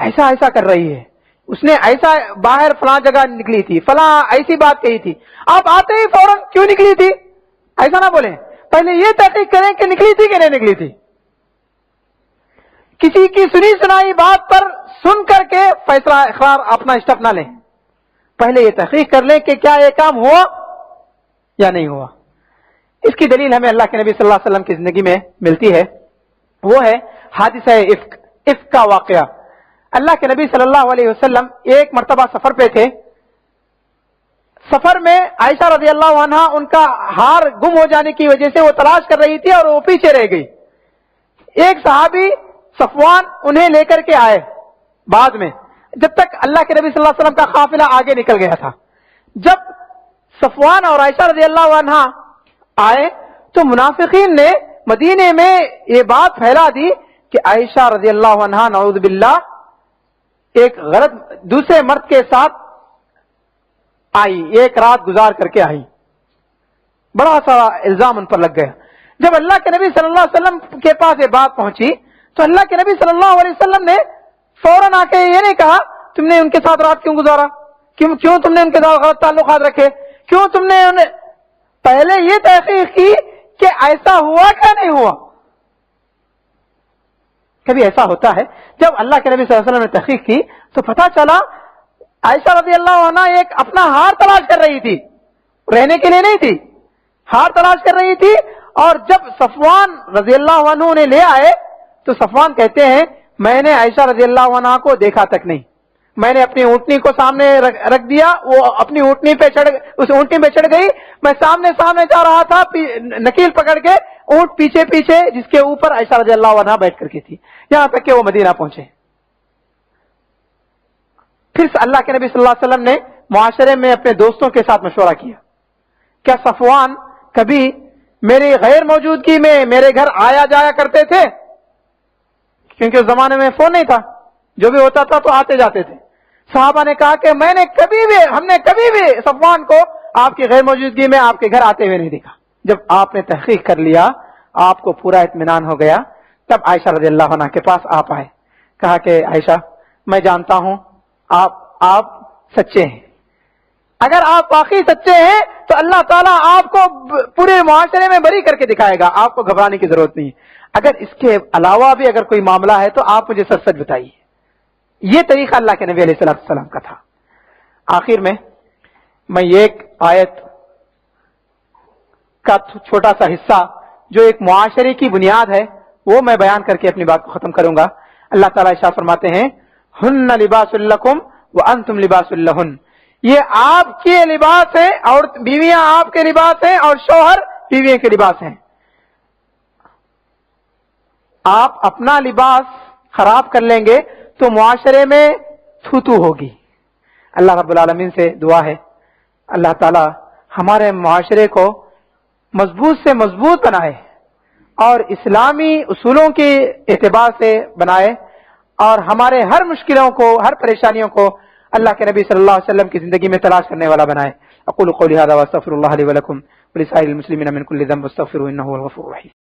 ایسا ایسا کر رہی ہے, اس نے ایسا باہر فلاں جگہ نکلی تھی, فلاں ایسی بات کہی تھی, آپ آتے ہی فوراً کیوں نکلی تھی ایسا نہ بولیں, پہلے یہ تحقیق کریں کہ نکلی تھی کہ نہیں نکلی تھی. کسی کی سنی سنائی بات پر سن کر کے فیصلہ اقرار اپنا اسٹیپ نہ لیں, پہلے یہ تحقیق کر لیں کہ کیا یہ کام ہوا یا نہیں ہوا. اس کی دلیل ہمیں اللہ کے نبی صلی اللہ علیہ وسلم کی زندگی میں ملتی ہے, وہ ہے حادثہ افک کا واقعہ. اللہ کے نبی صلی اللہ علیہ وسلم ایک مرتبہ سفر پہ تھے. سفر میں عائشہ رضی اللہ عنہا ان کا ہار گم ہو جانے کی وجہ سے وہ تلاش کر رہی تھی اور وہ پیچھے رہ گئی. ایک صحابی صفوان انہیں لے کر کے آئے بعد میں، جب تک اللہ کے نبی صلی اللہ علیہ وسلم کا قافلہ آگے نکل گیا تھا. جب صفوان اور عائشہ رضی اللہ عنہا آئے تو منافقین نے مدینے میں یہ بات پھیلا دی کہ عائشہ رضی اللہ عنہا نعوذ باللہ ایک غلط دوسرے مرد کے ساتھ آئی، ایک رات گزار کر کے آئی. بڑا سارا الزام ان پر لگ گیا. جب اللہ کے نبی صلی اللہ علیہ وسلم کے پاس یہ بات پہنچی تو اللہ کے نبی صلی اللہ علیہ وسلم نے فوراً آ کے یہ نہیں کہا تم نے ان کے ساتھ رات کیوں گزارا، کیوں تم نے ان کے ساتھ غلط تعلقات رکھے، کیوں تم نے انہیں، پہلے یہ تحقیق کی کہ ایسا ہوا کیا نہیں ہوا. کبھی ایسا ہوتا ہے جب اللہ کے نبی صلی اللہ علیہ وسلم نے تحقیق کی تو پتہ چلا عائشہ رضی اللہ عنہا ایک اپنا ہار تلاش کر رہی تھی، رہنے کے لیے نہیں تھی، ہار تلاش کر رہی تھی. اور جب صفوان رضی اللہ عنہ نے لے آئے تو صفوان کہتے ہیں میں نے عائشہ رضی اللہ عنہا کو دیکھا تک نہیں، میں نے اپنی اونٹنی کو سامنے رکھ دیا، وہ اپنی اونٹنی پہ اس اونٹنی پہ چڑھ گئی، میں سامنے جا رہا تھا نکیل پکڑ کے، اونٹ پیچھے پیچھے جس کے اوپر عائشہ رضی اللہ عنہا بیٹھ کر کے تھی، یہاں تک کہ وہ مدینہ پہنچے. پھر اللہ کے نبی صلی اللہ علیہ وسلم نے معاشرے میں اپنے دوستوں کے ساتھ مشورہ کیا. کیا صفوان کبھی میری غیر موجودگی میں میرے گھر آیا جایا کرتے تھے؟ کیونکہ اس زمانے میں فون نہیں تھا، جو بھی ہوتا تھا تو آتے جاتے تھے. صحابہ نے کہا کہ ہم نے کبھی بھی صفوان کو آپ کی غیر موجودگی میں آپ کے گھر آتے ہوئے نہیں دیکھا. جب آپ نے تحقیق کر لیا، آپ کو پورا اطمینان ہو گیا، تب عائشہ رضی اللہ عنہا کے پاس آپ آئے. کہا کہ عائشہ میں جانتا ہوں آپ سچے ہیں، اگر آپ واقعی سچے ہیں تو اللہ تعالیٰ آپ کو پورے معاشرے میں بری کر کے دکھائے گا، آپ کو گھبرانے کی ضرورت نہیں. اگر اس کے علاوہ بھی اگر کوئی معاملہ ہے تو آپ مجھے سچ بتائیے. یہ طریقہ اللہ کے نبی علیہ السلام کا تھا. آخر میں ایک آیت کا چھوٹا سا حصہ جو ایک معاشرے کی بنیاد ہے وہ میں بیان کر کے اپنی بات کو ختم کروں گا. اللہ تعالیٰ ارشاد فرماتے ہیں ہن لباس لکم وانتم لباس لہن، یہ آپ کے لباس ہیں اور بیویاں آپ کے لباس ہیں اور شوہر بیویوں کے لباس ہیں. آپ اپنا لباس خراب کر لیں گے تو معاشرے میں تھوتو ہوگی. اللہ رب العالمین سے دعا ہے اللہ تعالی ہمارے معاشرے کو مضبوط سے مضبوط بنائے اور اسلامی اصولوں کے اعتبار سے بنائے، اور ہمارے ہر مشکلوں کو، ہر پریشانیوں کو اللہ کے نبی صلی اللہ علیہ وسلم کی زندگی میں تلاش کرنے والا بنائے. اقول قولی ھذا واستغفر اللہ لی ولکم ولسائر المسلمین من کل ذنب واستغفروہ انہ هو الغفور الرحیم.